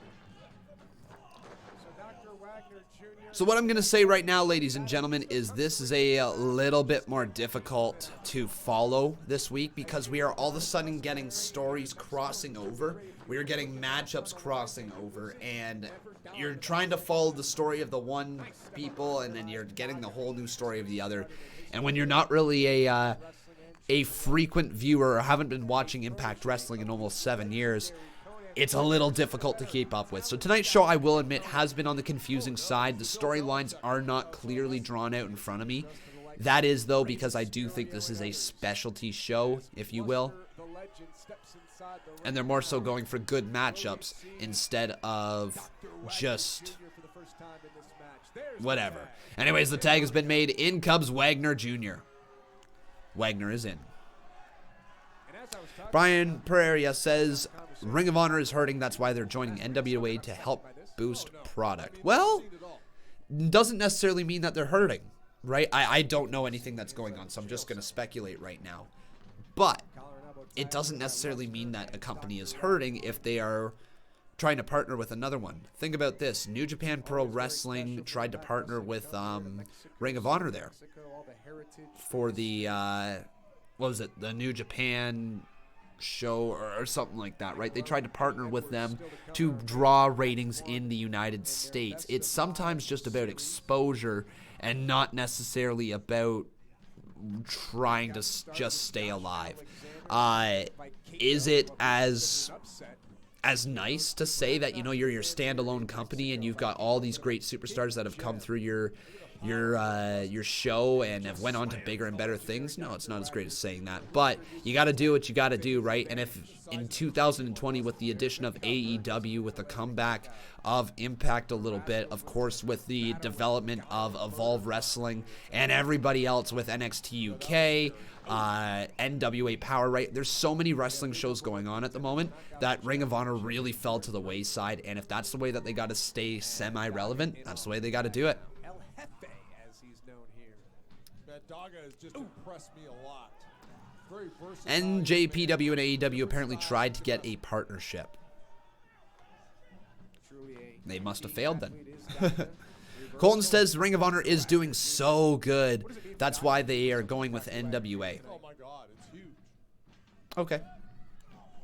So Dr. Wagner Jr. So what I'm going to say right now, ladies and gentlemen, is this is a little bit more difficult to follow this week because we are all of a sudden getting stories crossing over. We are getting matchups crossing over, and you're trying to follow the story of the one people, and then you're getting the whole new story of the other. And when you're not really a frequent viewer or haven't been watching Impact Wrestling in almost 7 years, it's a little difficult to keep up with. So tonight's show, I will admit, has been on the confusing side. The storylines are not clearly drawn out in front of me. That is, though, because I do think this is a specialty show, if you will. And they're more so going for good matchups instead of just whatever. Anyways, the tag has been made. In comes Wagner Jr. Wagner is in. Brian Pereira says, Ring of Honor is hurting. That's why they're joining NWA to help boost product. Well, doesn't necessarily mean that they're hurting, right? I don't know anything that's going on, so I'm just going to speculate right now. But it doesn't necessarily mean that a company is hurting if they are trying to partner with another one. Think about this. New Japan Pro Wrestling tried to partner with Ring of Honor there for the, what was it, the New Japan show or something like that, right? They tried to partner with them to draw ratings in the United States. It's sometimes just about exposure and not necessarily about trying to just stay alive. Is it as nice to say that, you know, you're your standalone company and you've got all these great superstars that have come through your show and have went on to bigger and better things? No, it's not as great as saying that, but you got to do what you got to do, right? And if in 2020, with the addition of AEW, with the comeback of Impact a little bit, of course, with the development of Evolve Wrestling and everybody else with NXT UK, NWA Power, right? There's so many wrestling shows going on at the moment that Ring of Honor really fell to the wayside, and if that's the way that they got to stay semi-relevant, that's the way they got to do it. Daga has just impressed me a lot. Very versatile. NJPW and AEW apparently tried to get a partnership. They must have failed then. Colton says Ring of Honor is doing so good. That's why they are going with NWA. Oh my God, it's huge. Okay.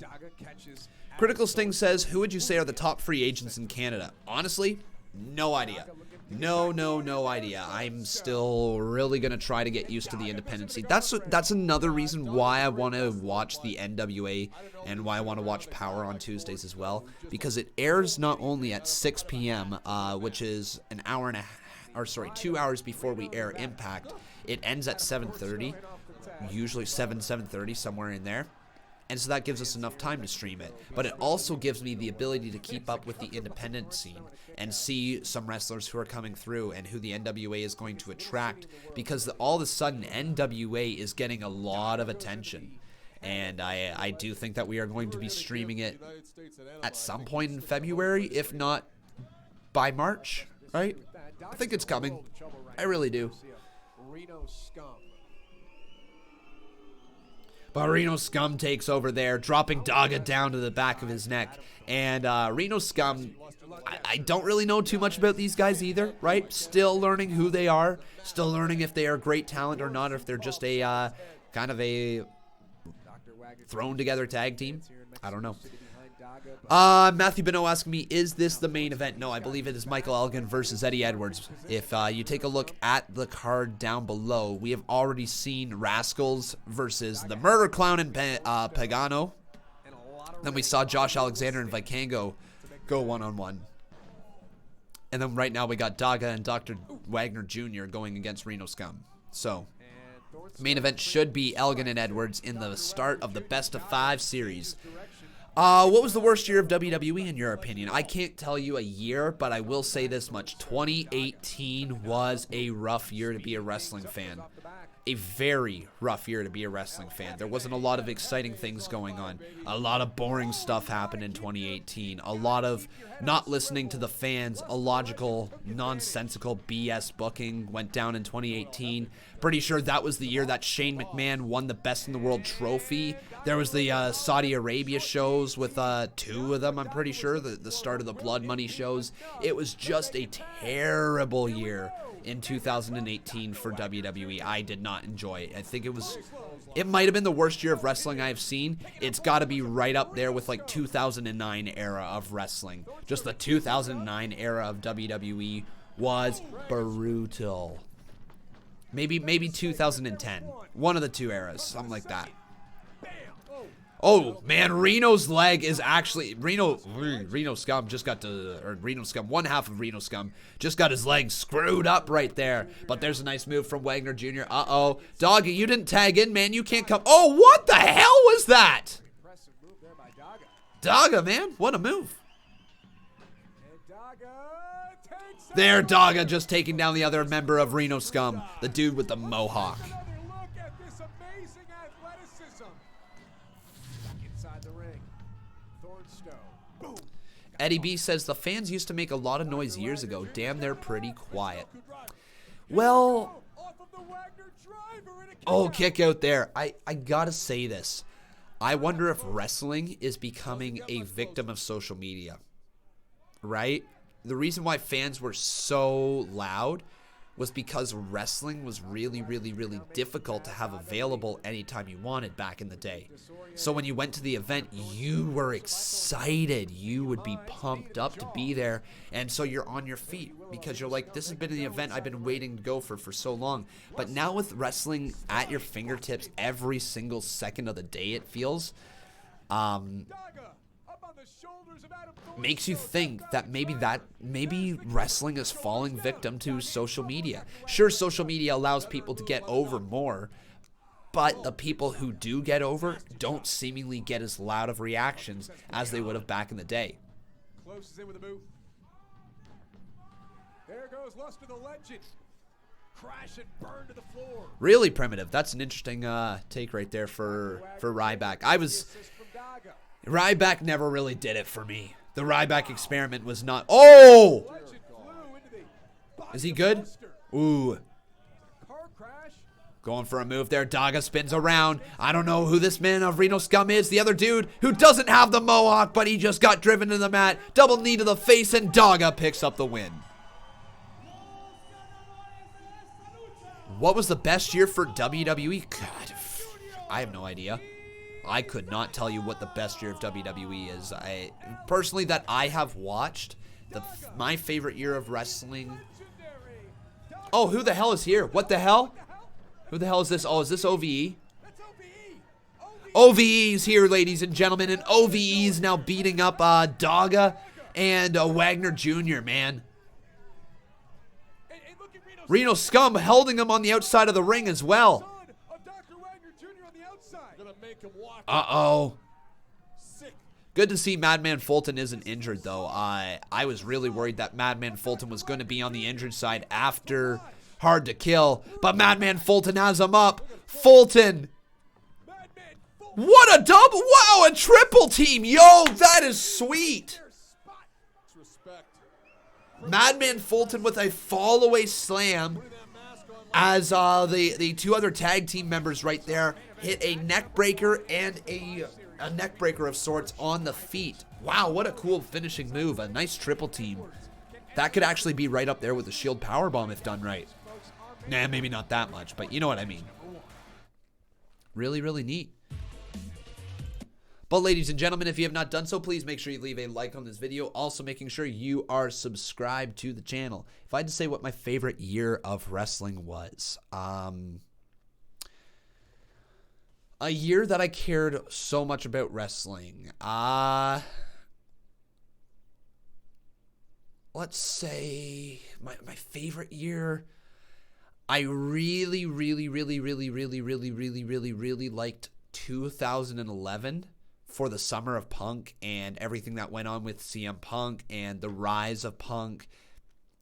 Daga catches. Critical Sting says, who would you say are the top free agents in Canada? Honestly, no idea. No idea. I'm still really going to try to get used to the independent scene. That's another reason why I want to watch the NWA and why I want to watch Power on Tuesdays as well, because it airs not only at 6 p.m., which is an hour and 2 hours before we air Impact. It ends at 7:30, usually 7:30, somewhere in there. And so that gives us enough time to stream it. But it also gives me the ability to keep up with the independent scene and see some wrestlers who are coming through and who the NWA is going to attract, because all of a sudden NWA is getting a lot of attention. And I do think that we are going to be streaming it at some point in February, if not by March, right? I think it's coming. I really do. But Reno Scum takes over there, dropping Daga down to the back of his neck. And Reno Scum, I don't really know too much about these guys either, right? Still learning who they are. Still learning if they are great talent or not, or if they're just a kind of a thrown together tag team. I don't know. Matthew Beno asking me, is this the main event? No, I believe it is Michael Elgin versus Eddie Edwards. If you take a look at the card down below, we have already seen Rascals versus the Murder Clown and Pagano. Then we saw Josh Alexander and Vikingo go one-on-one. And then right now we got Daga and Dr. Wagner Jr. going against Reno Scum. So, main event should be Elgin and Edwards in the start of the Best of 5 series. What was the worst year of WWE in your opinion? I can't tell you a year, but I will say this much. 2018 was a rough year to be a wrestling fan. A very rough year to be a wrestling fan. There wasn't a lot of exciting things going on. A lot of boring stuff happened in 2018. A lot of not listening to the fans. Illogical, nonsensical BS booking went down in 2018. Pretty sure that was the year that Shane McMahon won the Best in the World trophy. There was the Saudi Arabia shows with 2 of them, I'm pretty sure. The start of the Blood Money shows. It was just a terrible year in 2018 for WWE. I did not enjoy it. I think it might have been the worst year of wrestling I've seen. It's got to be right up there with like 2009 era of wrestling. Just the 2009 era of WWE was brutal. Maybe 2010. One of the 2 eras, something like that. Oh, man, Reno's leg is actually... Reno Scum just got to... Or Reno Scum, one half of Reno Scum just got his leg screwed up right there. But there's a nice move from Wagner Jr. Uh-oh. Doggy, you didn't tag in, man. You can't come... Oh, what the hell was that? Daga, man. What a move. There, Daga just taking down the other member of Reno Scum. The dude with the mohawk. Eddie B says, the fans used to make a lot of noise years ago. Damn, they're pretty quiet. Well, oh, kick out there. I gotta say this. I wonder if wrestling is becoming a victim of social media. Right? The reason why fans were so loud was because wrestling was really, really, really difficult to have available anytime you wanted back in the day. So when you went to the event, you were excited. You would be pumped up to be there. And so you're on your feet because you're like, this has been the event I've been waiting to go for so long. But now with wrestling at your fingertips every single second of the day, it feels, makes you think that maybe wrestling is falling victim to social media. Sure, social media allows people to get over more, but the people who do get over don't seemingly get as loud of reactions as they would have back in the day. Closes in with a move. There goes Luster the Legend. Crash and burn to the floor. Really primitive. That's an interesting take right there for Ryback. Ryback never really did it for me. The Ryback experiment was not... Oh! Is he good? Ooh. Going for a move there. Daga spins around. I don't know who this man of Reno Scum is. The other dude who doesn't have the mohawk, but he just got driven to the mat. Double knee to the face, and Daga picks up the win. What was the best year for WWE? God, I have no idea. I could not tell you what the best year of WWE is. Personally, that I have watched, my favorite year of wrestling. Oh, who the hell is here? What the hell? Who the hell is this? Oh, is this OVE? OVE is here, ladies and gentlemen, and OVE is now beating up Daga and Wagner Jr., man. Reno Scum holding him on the outside of the ring as well. Uh-oh. Good to see Madman Fulton isn't injured, though. I was really worried that Madman Fulton was going to be on the injured side after Hard to Kill, but Madman Fulton has him up. Fulton. What a double. Wow, a triple team. Yo, that is sweet. Madman Fulton with a fall away slam as the two other tag team members right there hit a neck breaker and a neck breaker of sorts on the feet. Wow, what a cool finishing move. A nice triple team. That could actually be right up there with the Shield Powerbomb if done right. Nah, maybe not that much, but you know what I mean. Really, really neat. But ladies and gentlemen, if you have not done so, please make sure you leave a like on this video. Also making sure you are subscribed to the channel. If I had to say what my favorite year of wrestling was, a year that I cared so much about wrestling, let's say my favorite year, I really liked 2011 for the Summer of Punk and everything that went on with CM Punk and the rise of Punk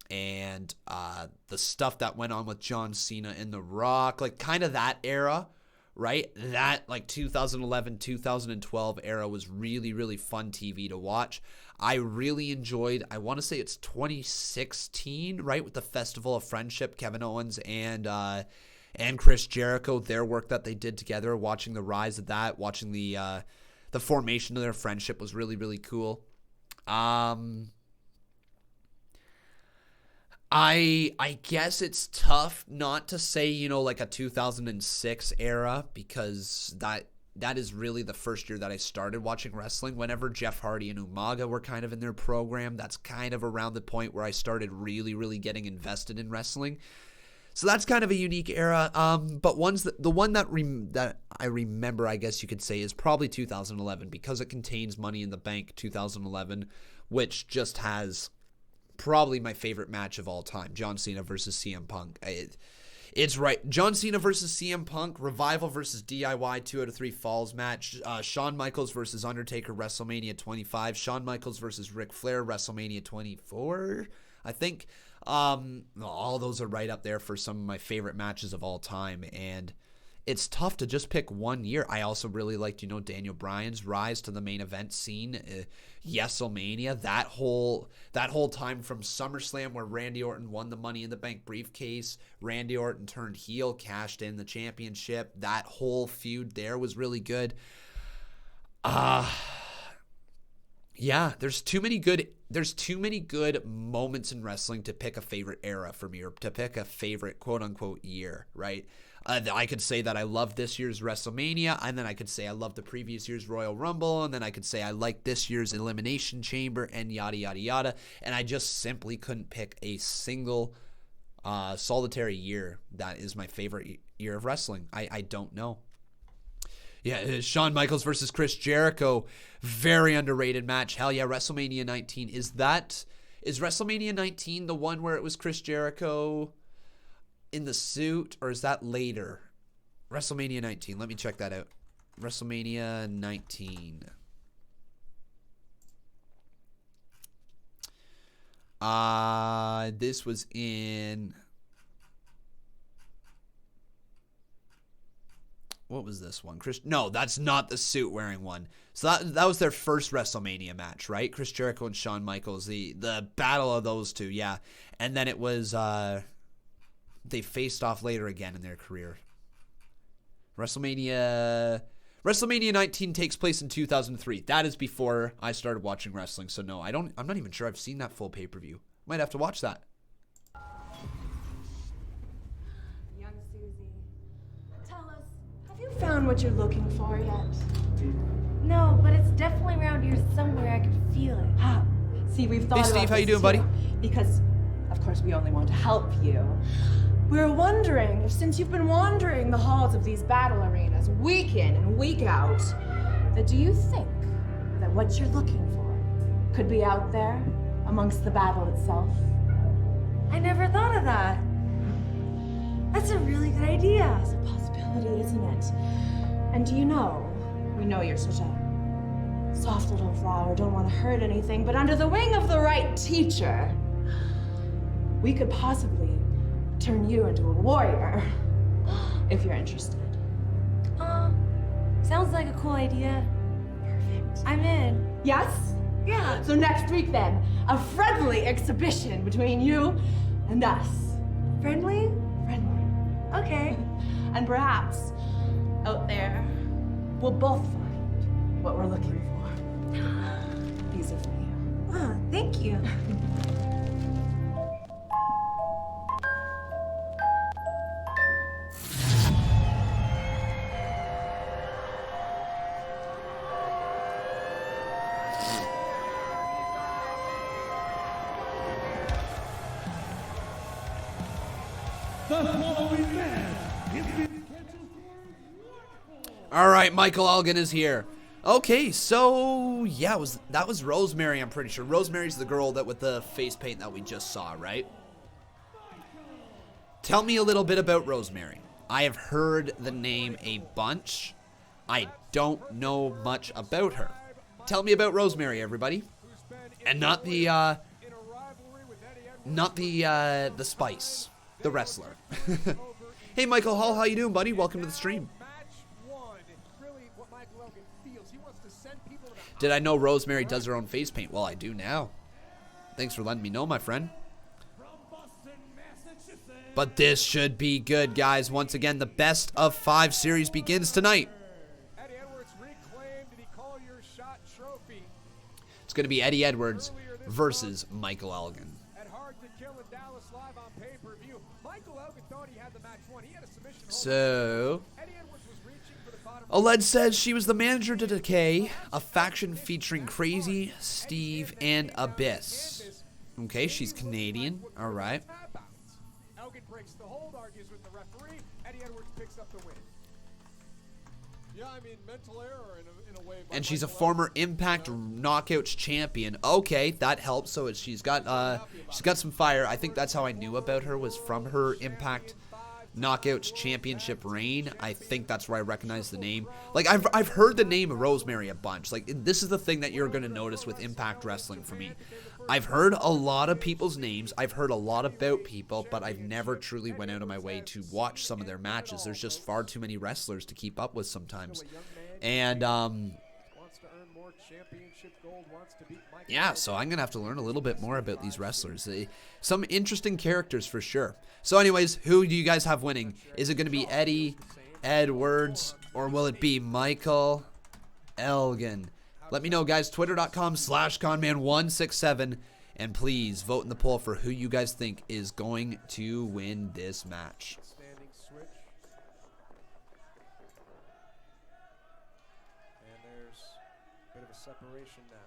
and the stuff that went on with John Cena and The Rock, like kind of that era, right? That like 2011, 2012 era was really fun TV to watch. I really enjoyed, I want to say it's 2016, right, with the Festival of Friendship, Kevin Owens and Chris Jericho, their work that they did together, watching the rise of that, watching the formation of their friendship was really cool. I guess it's tough not to say, you know, like a 2006 era, because that is really the first year that I started watching wrestling. Whenever Jeff Hardy and Umaga were kind of in their program, that's kind of around the point where I started really getting invested in wrestling. So that's kind of a unique era. But the one that I remember, I guess you could say, is probably 2011, because it contains Money in the Bank 2011, which just has probably my favorite match of all time, John Cena versus CM Punk. It's right. John Cena versus CM Punk, Revival versus DIY 2 out of 3 Falls match, Shawn Michaels versus Undertaker, WrestleMania 25, Shawn Michaels versus Ric Flair, WrestleMania 24, I think. All those are right up there for some of my favorite matches of all time, and it's tough to just pick one year. I also really liked, you know, Daniel Bryan's rise to the main event scene, Yeselmania, that whole time from SummerSlam where Randy Orton won the Money in the Bank briefcase, Randy Orton turned heel, cashed in the championship. That whole feud there was really good. Yeah, there's too many good moments in wrestling to pick a favorite era for me, or to pick a favorite quote-unquote year, right? I could say that I love this year's WrestleMania, and then I could say I love the previous year's Royal Rumble, and then I could say I like this year's Elimination Chamber, and yada, yada, yada. And I just simply couldn't pick a single solitary year that is my favorite year of wrestling. I don't know. Yeah, Shawn Michaels versus Chris Jericho, very underrated match. Hell yeah, WrestleMania 19. Is WrestleMania 19 the one where it was Chris Jericho in the suit, or is that later? WrestleMania 19. Let me check that out. WrestleMania 19. This was in... What was this one? No, that's not the suit wearing one. So that was their first WrestleMania match, right? Chris Jericho and Shawn Michaels, the battle of those two, yeah. And then it was they faced off later again in their career. WrestleMania 19 takes place in 2003. That is before I started watching wrestling. So no, I'm not even sure I've seen that full pay-per-view. Might have to watch that. Found what you're looking for yet? No, but it's definitely around here somewhere. I can feel it. Ah, see, we've thought Hey Steve, how you doing, buddy? Because, of course, we only want to help you. We're wondering if, since you've been wandering the halls of these battle arenas week in and week out, that do you think that what you're looking for could be out there amongst the battle itself? I never thought of that. That's a really good idea. It's a possibility, isn't it? And do you know, we know you're such a soft little flower, don't want to hurt anything, but under the wing of the right teacher, we could possibly turn you into a warrior, if you're interested. Sounds like a cool idea. Perfect. I'm in. Yes? Yeah. So next week then, a friendly exhibition between you and us. Friendly? Friendly. Okay. And perhaps, out there, we'll both find what we're looking for. These are for you. Thank you. The following man is All right, Michael Elgin is here. Okay, so yeah, that was Rosemary, I'm pretty sure. Rosemary's the girl that with the face paint that we just saw, right? Tell me a little bit about Rosemary. I have heard the name a bunch. I don't know much about her. Tell me about Rosemary, everybody. And not the Spice, the wrestler. Hey, Michael Hall, how you doing, buddy? Welcome to the stream. Did I know Rosemary does her own face paint? Well, I do now. Thanks for letting me know, my friend. But this should be good, guys. Once again, the best of 5 series begins tonight. It's going to be Eddie Edwards versus Michael Elgin. So, Aled says she was the manager to Decay, a faction featuring Crazy, Steve, and Abyss. Okay, she's Canadian. All right. Elgin breaks the hold, argues with the referee. Eddie Edwards picks up the win. Yeah, I mean, mental error in a way. And she's a former Impact Knockouts champion. Okay, that helps. So she's got some fire. I think that's how I knew about her, was from her Impact Knockouts championship reign. I think that's where I recognize the name. Like, I've heard the name Rosemary a bunch. Like, this is the thing that you're going to notice with Impact Wrestling for me. I've heard a lot of people's names. I've heard a lot about people, but I've never truly went out of my way to watch some of their matches. There's just far too many wrestlers to keep up with sometimes. And, yeah, so I'm going to have to learn a little bit more about these wrestlers. Some interesting characters for sure. So anyways, who do you guys have winning? Is it going to be Eddie Edwards, or will it be Michael Elgin? Let me know, guys. Twitter.com/Conman167. And please vote in the poll for who you guys think is going to win this match. Standing switch. And there's a bit of a separation now.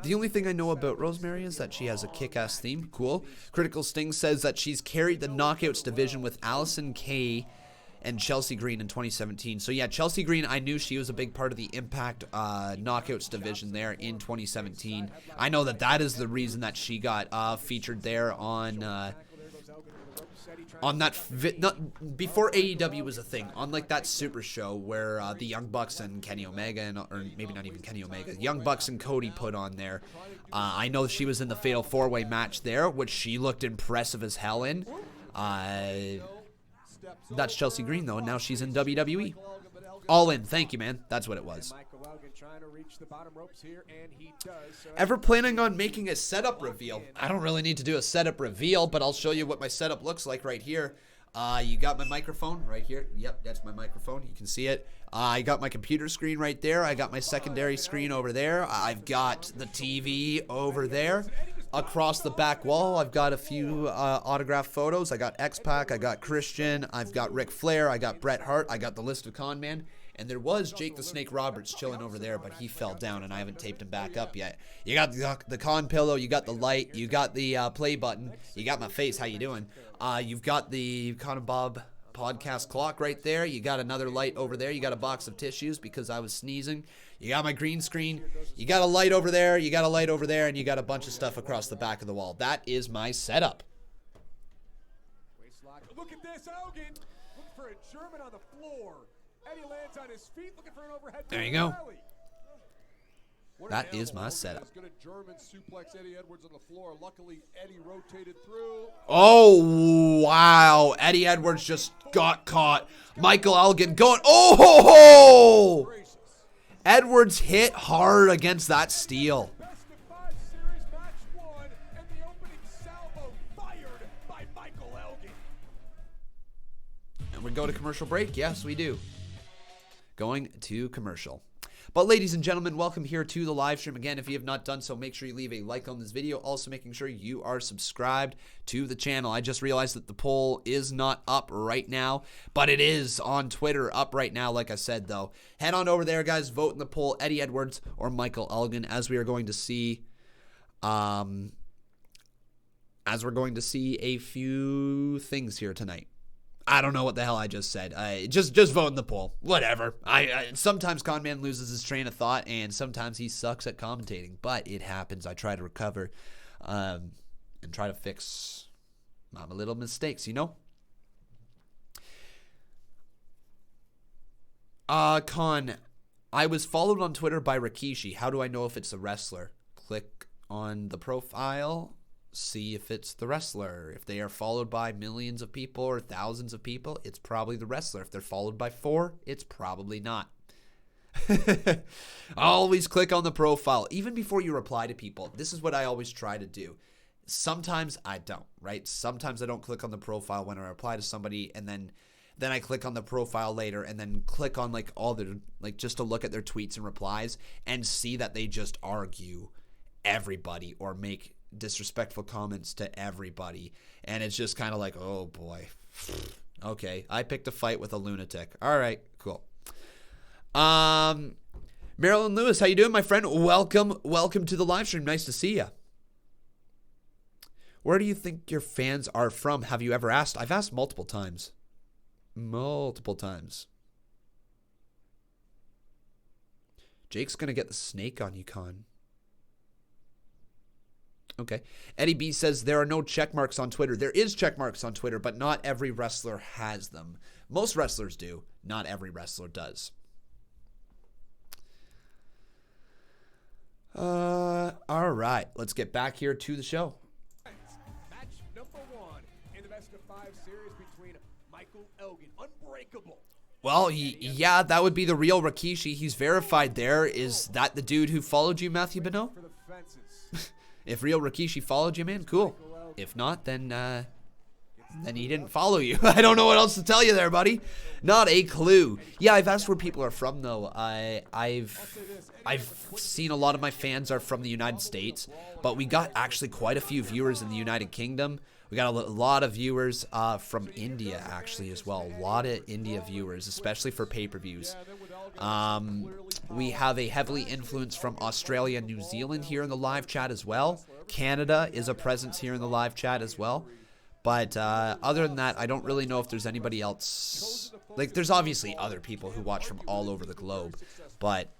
The only thing I know about Rosemary is that she has a kick-ass theme. Cool. Critical Sting says that she's carried the Knockouts division with Allison Kay and Chelsea Green in 2017. So yeah, Chelsea Green, I knew she was a big part of the Impact Knockouts division there in 2017. I know that is the reason that she got featured there on that before AEW was a thing, on like that Super Show where the Young Bucks and Kenny Omega, or maybe not even Kenny Omega, Young Bucks and Cody put on there. I know she was in the Fatal 4-Way match there, which she looked impressive as hell in. That's Chelsea Green though, and now she's in WWE. All In, thank you, man. That's what it was. Ever planning on making a setup reveal? I don't really need to do a setup reveal, but I'll show you what my setup looks like right here. You got my microphone right here. Yep, that's my microphone. You can see it. I got my computer screen right there. I got my secondary screen over there. I've got the TV over there. Across the back wall, I've got a few autographed photos. I got X-Pac, I got Christian, I've got Ric Flair, I got Bret Hart, I got the list of Conman. And there was Jake the Snake Roberts chilling over there, but he fell down, and I haven't taped him back up yet. You got the con pillow, you got the light, you got the play button, you got my face, how you doing? You've got the Con Bob podcast clock right there. You got another light over there. You got a box of tissues because I was sneezing. You got my green screen. You got a light over there. You got a light over there. And you got a bunch of stuff across the back of the wall. That is my setup. Look at this, Elgin. Looking for a German on the floor. Eddie lands on his feet, looking for an overhead. There you go. That is my setup. Going to German suplex Eddie Edwards on the floor. Luckily, Eddie rotated through. Oh, wow. Eddie Edwards just got caught. Michael Elgin going, oh, ho, ho! Edwards hit hard against that steel. And we go to commercial break? Yes, we do. Going to commercial. But ladies and gentlemen, welcome here to the live stream. Again, if you have not done so, make sure you leave a like on this video. Also making sure you are subscribed to the channel. I just realized that the poll is not up right now, but it is on Twitter up right now, like I said, though. Head on over there, guys. Vote in the poll, Eddie Edwards or Michael Elgin, as we are going to see a few things here tonight. I don't know what the hell I just said. Just vote in the poll. Whatever. Sometimes Conman loses his train of thought, and sometimes he sucks at commentating. But it happens. I try to recover and try to fix my little mistakes, you know? Con, I was followed on Twitter by Rikishi. How do I know if it's a wrestler? Click on the profile. See if it's the wrestler. If they are followed by millions of people or thousands of people, it's probably the wrestler. If they're followed by 4, it's probably not. Always click on the profile, even before you reply to people. This is what I always try to do. Sometimes I don't, right? Sometimes I don't click on the profile when I reply to somebody, and then I click on the profile later and then click on like all their, like just to look at their tweets and replies and see that they just argue everybody or make disrespectful comments to everybody, and it's just kind of like, oh boy, okay, I picked a fight with a lunatic. All right, cool. Marilyn Lewis, how you doing, my friend? Welcome to the live stream. Nice to see you. Where do you think your fans are from? Have you ever asked? I've asked multiple times. Jake's gonna get the snake on you, Con. Okay. Eddie B says there are no check marks on Twitter. There is check marks on Twitter, but not every wrestler has them. Most wrestlers do. Not every wrestler does. All right. Let's get back here to the show. Match number 1 in the best of 5 series between Michael Elgin, unbreakable. Well, yeah, that would be the real Rikishi. He's verified there. Is that the dude who followed you, Matthew Beno? If real Rikishi followed you, man, cool. If not, then he didn't follow you. I don't know what else to tell you there, buddy. Not a clue. Yeah, I've asked where people are from, though. I've seen a lot of my fans are from the United States, but we got actually quite a few viewers in the United Kingdom. We got a lot of viewers from India, actually, as well. A lot of India viewers, especially for pay-per-views. We have a heavily influence from Australia and New Zealand here in the live chat as well. Canada is a presence here in the live chat as well. But other than that, I don't really know if there's anybody else. Like, there's obviously other people who watch from all over the globe, but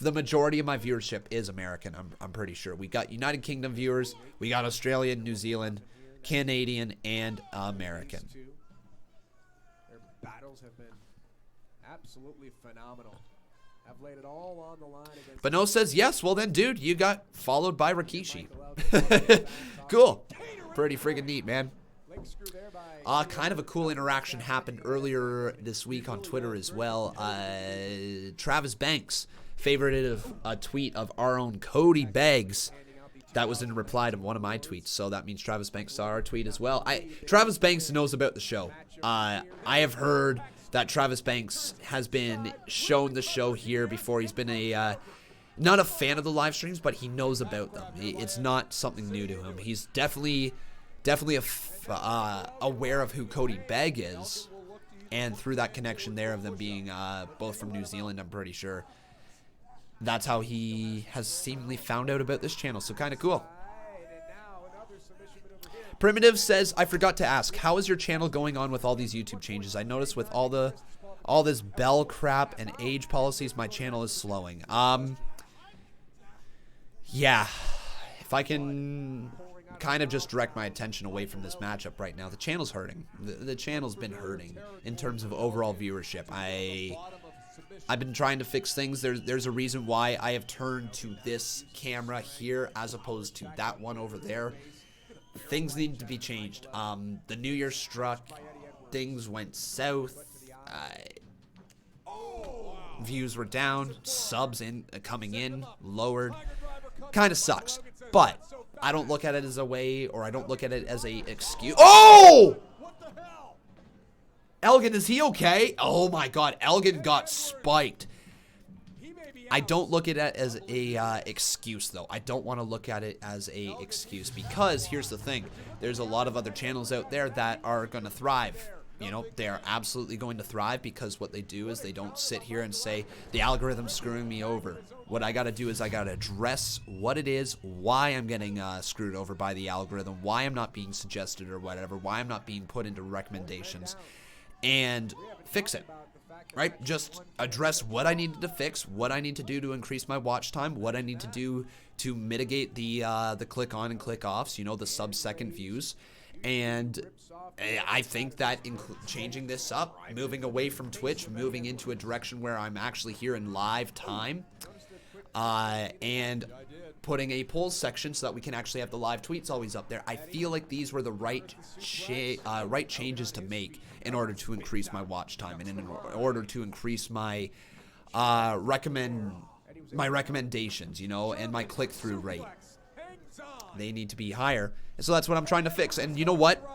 the majority of my viewership is American, I'm pretty sure. We got United Kingdom viewers, we got Australian, New Zealand, Canadian, and American. Their battles have been absolutely phenomenal. I've laid it all on the line against. Beno says yes. Well then, dude, you got followed by Rikishi. Cool. Pretty friggin' neat, man. Kind of a cool interaction happened earlier this week on Twitter as well. Travis Banks favorited a tweet of our own Cody Beggs. That was in reply to one of my tweets, so that means Travis Banks saw our tweet as well. Travis Banks knows about the show. I have heard that Travis Banks has been shown the show here before. He's been not a fan of the live streams, but he knows about them. It's not something new to him. He's definitely aware of who Cody Begg is, and through that connection there of them being both from New Zealand, I'm pretty sure. That's how he has seemingly found out about this channel, so kind of cool. Primitive says, I forgot to ask, how is your channel going on with all these YouTube changes? I noticed with all this bell crap and age policies, my channel is slowing. Yeah. If I can kind of just direct my attention away from this matchup right now. The channel's hurting. The channel's been hurting in terms of overall viewership. I've been trying to fix things. There's a reason why I have turned to this camera here as opposed to that one over there. Things need to be changed. The New Year struck. Things went south. Views were down. Subs coming in lowered. Kind of sucks. But I don't look at it as a way, or I don't look at it as a excuse. Oh! Elgin, is he okay? Oh my god, Elgin got spiked. I don't look at it as a excuse, though. I don't want to look at it as a excuse, because here's the thing. There's a lot of other channels out there that are going to thrive. You know, they are absolutely going to thrive, because what they do is they don't sit here and say, the algorithm's screwing me over. What I got to do is I got to address what it is, why I'm getting screwed over by the algorithm, why I'm not being suggested or whatever, why I'm not being put into recommendations, and fix it. Right? Just address what I needed to fix, what I need to do to increase my watch time, what I need to do to mitigate the click on and click offs, you know, the sub-second views. And I think that changing this up, moving away from Twitch, moving into a direction where I'm actually here in live time, and putting a polls section so that we can actually have the live tweets always up there. I feel like these were the right changes to make in order to increase my watch time and in order to increase my recommendations, you know, and my click-through rate. They need to be higher, and so that's what I'm trying to fix. And you know what?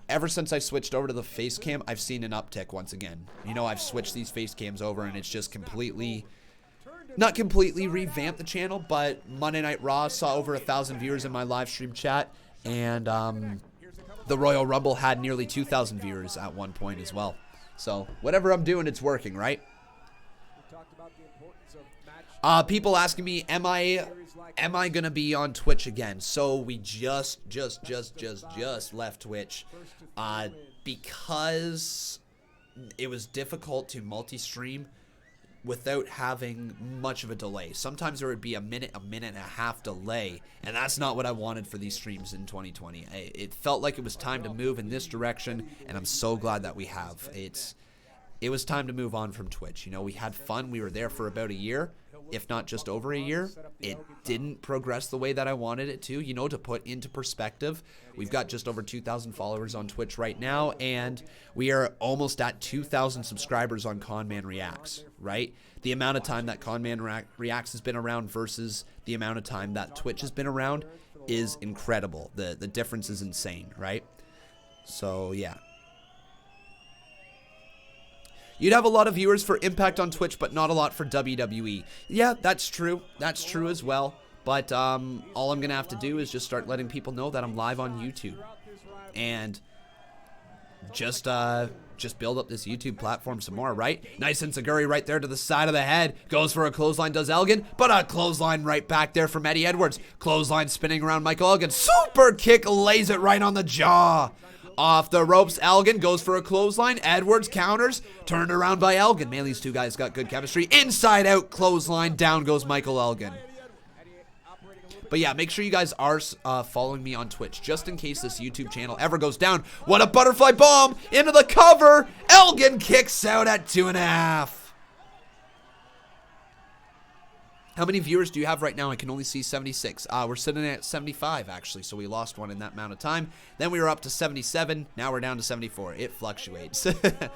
Ever since I switched over to the face cam, I've seen an uptick once again. You know, I've switched these face cams over, and it's just completely, not completely revamped the channel, but Monday Night Raw saw over 1,000 viewers in my live stream chat, and the Royal Rumble had nearly 2,000 viewers at one point as well. So whatever I'm doing, it's working, right? People asking me, am I gonna be on Twitch again? So we just left Twitch because it was difficult to multi-stream without having much of a delay. Sometimes there would be a minute and a half delay, and that's not what I wanted for these streams in 2020. It felt like it was time to move in this direction, and I'm so glad that we have. It was time to move on from Twitch. You know, we had fun. We were there for about a year, if not just over a year. It didn't progress the way that I wanted it to. You know, to put into perspective, we've got just over 2,000 followers on Twitch right now, and we are almost at 2,000 subscribers on Conman Reacts, right? The amount of time that Conman Reacts has been around versus the amount of time that Twitch has been around is incredible. The difference is insane, right? So, yeah. You'd have a lot of viewers for Impact on Twitch, but not a lot for WWE. Yeah, that's true. That's true as well. But all I'm going to have to do is just start letting people know that I'm live on YouTube. And just build up this YouTube platform some more, right? Nice enziguri right there to the side of the head. Goes for a clothesline, does Elgin. But a clothesline right back there from Eddie Edwards. Clothesline spinning around Michael Elgin. Super kick lays it right on the jaw. Off the ropes, Elgin goes for a clothesline. Edwards counters, turned around by Elgin. Man, these two guys got good chemistry. Inside out clothesline, down goes Michael Elgin. But yeah, make sure you guys are following me on Twitch, just in case this YouTube channel ever goes down. What a butterfly bomb into the cover. Elgin kicks out at 2.5. How many viewers do you have right now? I can only see 76. We're sitting at 75, actually, so we lost one in that amount of time. Then we were up to 77. Now we're down to 74. It fluctuates. But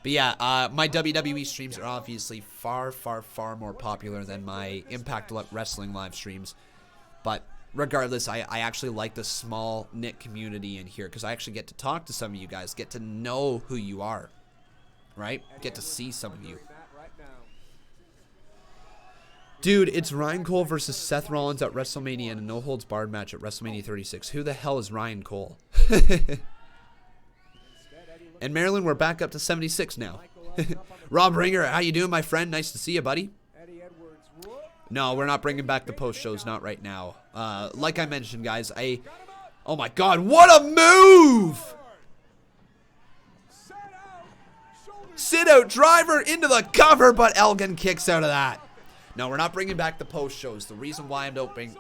yeah, my WWE streams are obviously far more popular than my Impact Wrestling live streams. But regardless, I actually like the small knit community in here, because I actually get to talk to some of you guys, get to know who you are, right? Get to see some of you. Dude, it's Ryan Cole versus Seth Rollins at WrestleMania in a no-holds-barred match at WrestleMania 36. Who the hell is Ryan Cole? And Maryland, we're back up to 76 now. Rob Ringer, how you doing, my friend? Nice to see you, buddy. No, we're not bringing back the post shows, not right now. Like I mentioned, guys, Oh my God, what a move! Sit out driver into the cover, but Elgin kicks out of that. No, we're not bringing back the post shows. The reason why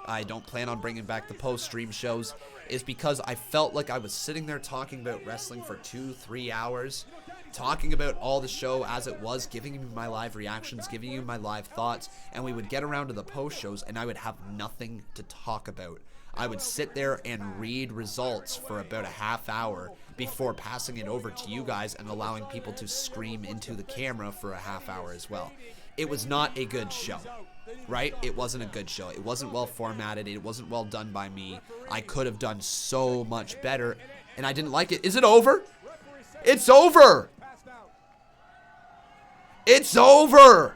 I don't plan on bringing back the post stream shows is because I felt like I was sitting there talking about wrestling for 2-3 hours, talking about all the show as it was, giving you my live reactions, giving you my live thoughts, and we would get around to the post shows and I would have nothing to talk about. I would sit there and read results for about a half hour before passing it over to you guys and allowing people to scream into the camera for a half hour as well. It was not a good show, right? It wasn't a good show. It wasn't well formatted. It wasn't well done by me. I could have done so much better, and I didn't like it. Is it over? It's over! It's over!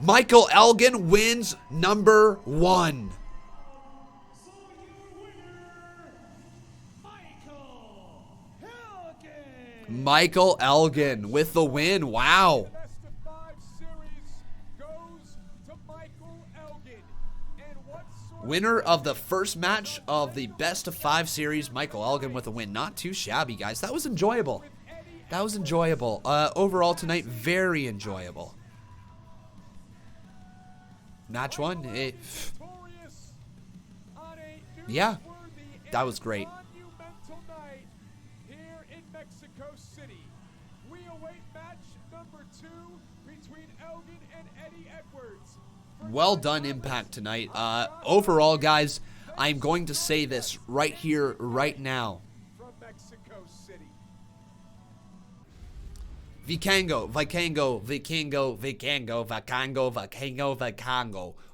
Michael Elgin wins number 1. Michael Elgin with the win. Wow. Winner of the first match of the best of 5 series, Michael Elgin with a win. Not too shabby, guys. That was enjoyable. That was enjoyable. Overall tonight, very enjoyable. Match 1, yeah, that was great. Here in Mexico City, we await match number 2 between Elgin and Eddie Edwards. Well done, Impact tonight. Overall, guys, I'm going to say this right here, right now. From Mexico City. Vikingo,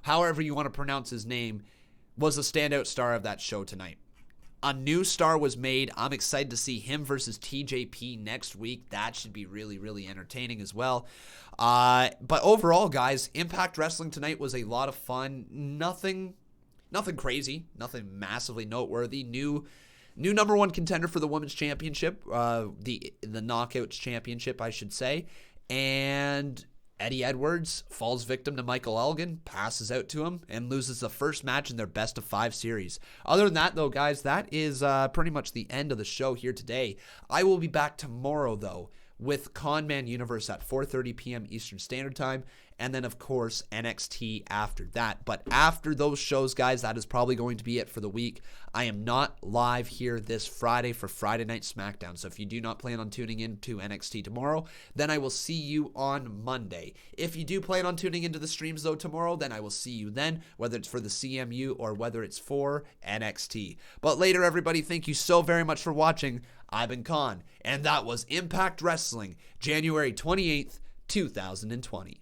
however you want to pronounce his name, was the standout star of that show tonight. A new star was made. I'm excited to see him versus TJP next week. That should be really, really entertaining as well. But overall, guys, Impact Wrestling tonight was a lot of fun. Nothing crazy, nothing massively noteworthy. New number 1 contender for the Women's Championship, the Knockouts Championship, I should say. And Eddie Edwards falls victim to Michael Elgin, passes out to him, and loses the first match in their best of 5 series. Other than that, though, guys, that is pretty much the end of the show here today. I will be back tomorrow, though, with Conman Universe at 4:30 p.m. Eastern Standard Time, and then, of course, NXT after that. But after those shows, guys, that is probably going to be it for the week. I am not live here this Friday for Friday Night SmackDown, so if you do not plan on tuning in to NXT tomorrow, then I will see you on Monday. If you do plan on tuning into the streams, though, tomorrow, then I will see you then, whether it's for the CMU or whether it's for NXT. But later, everybody, thank you so very much for watching. I've been Con, and that was Impact Wrestling, January 28th, 2020.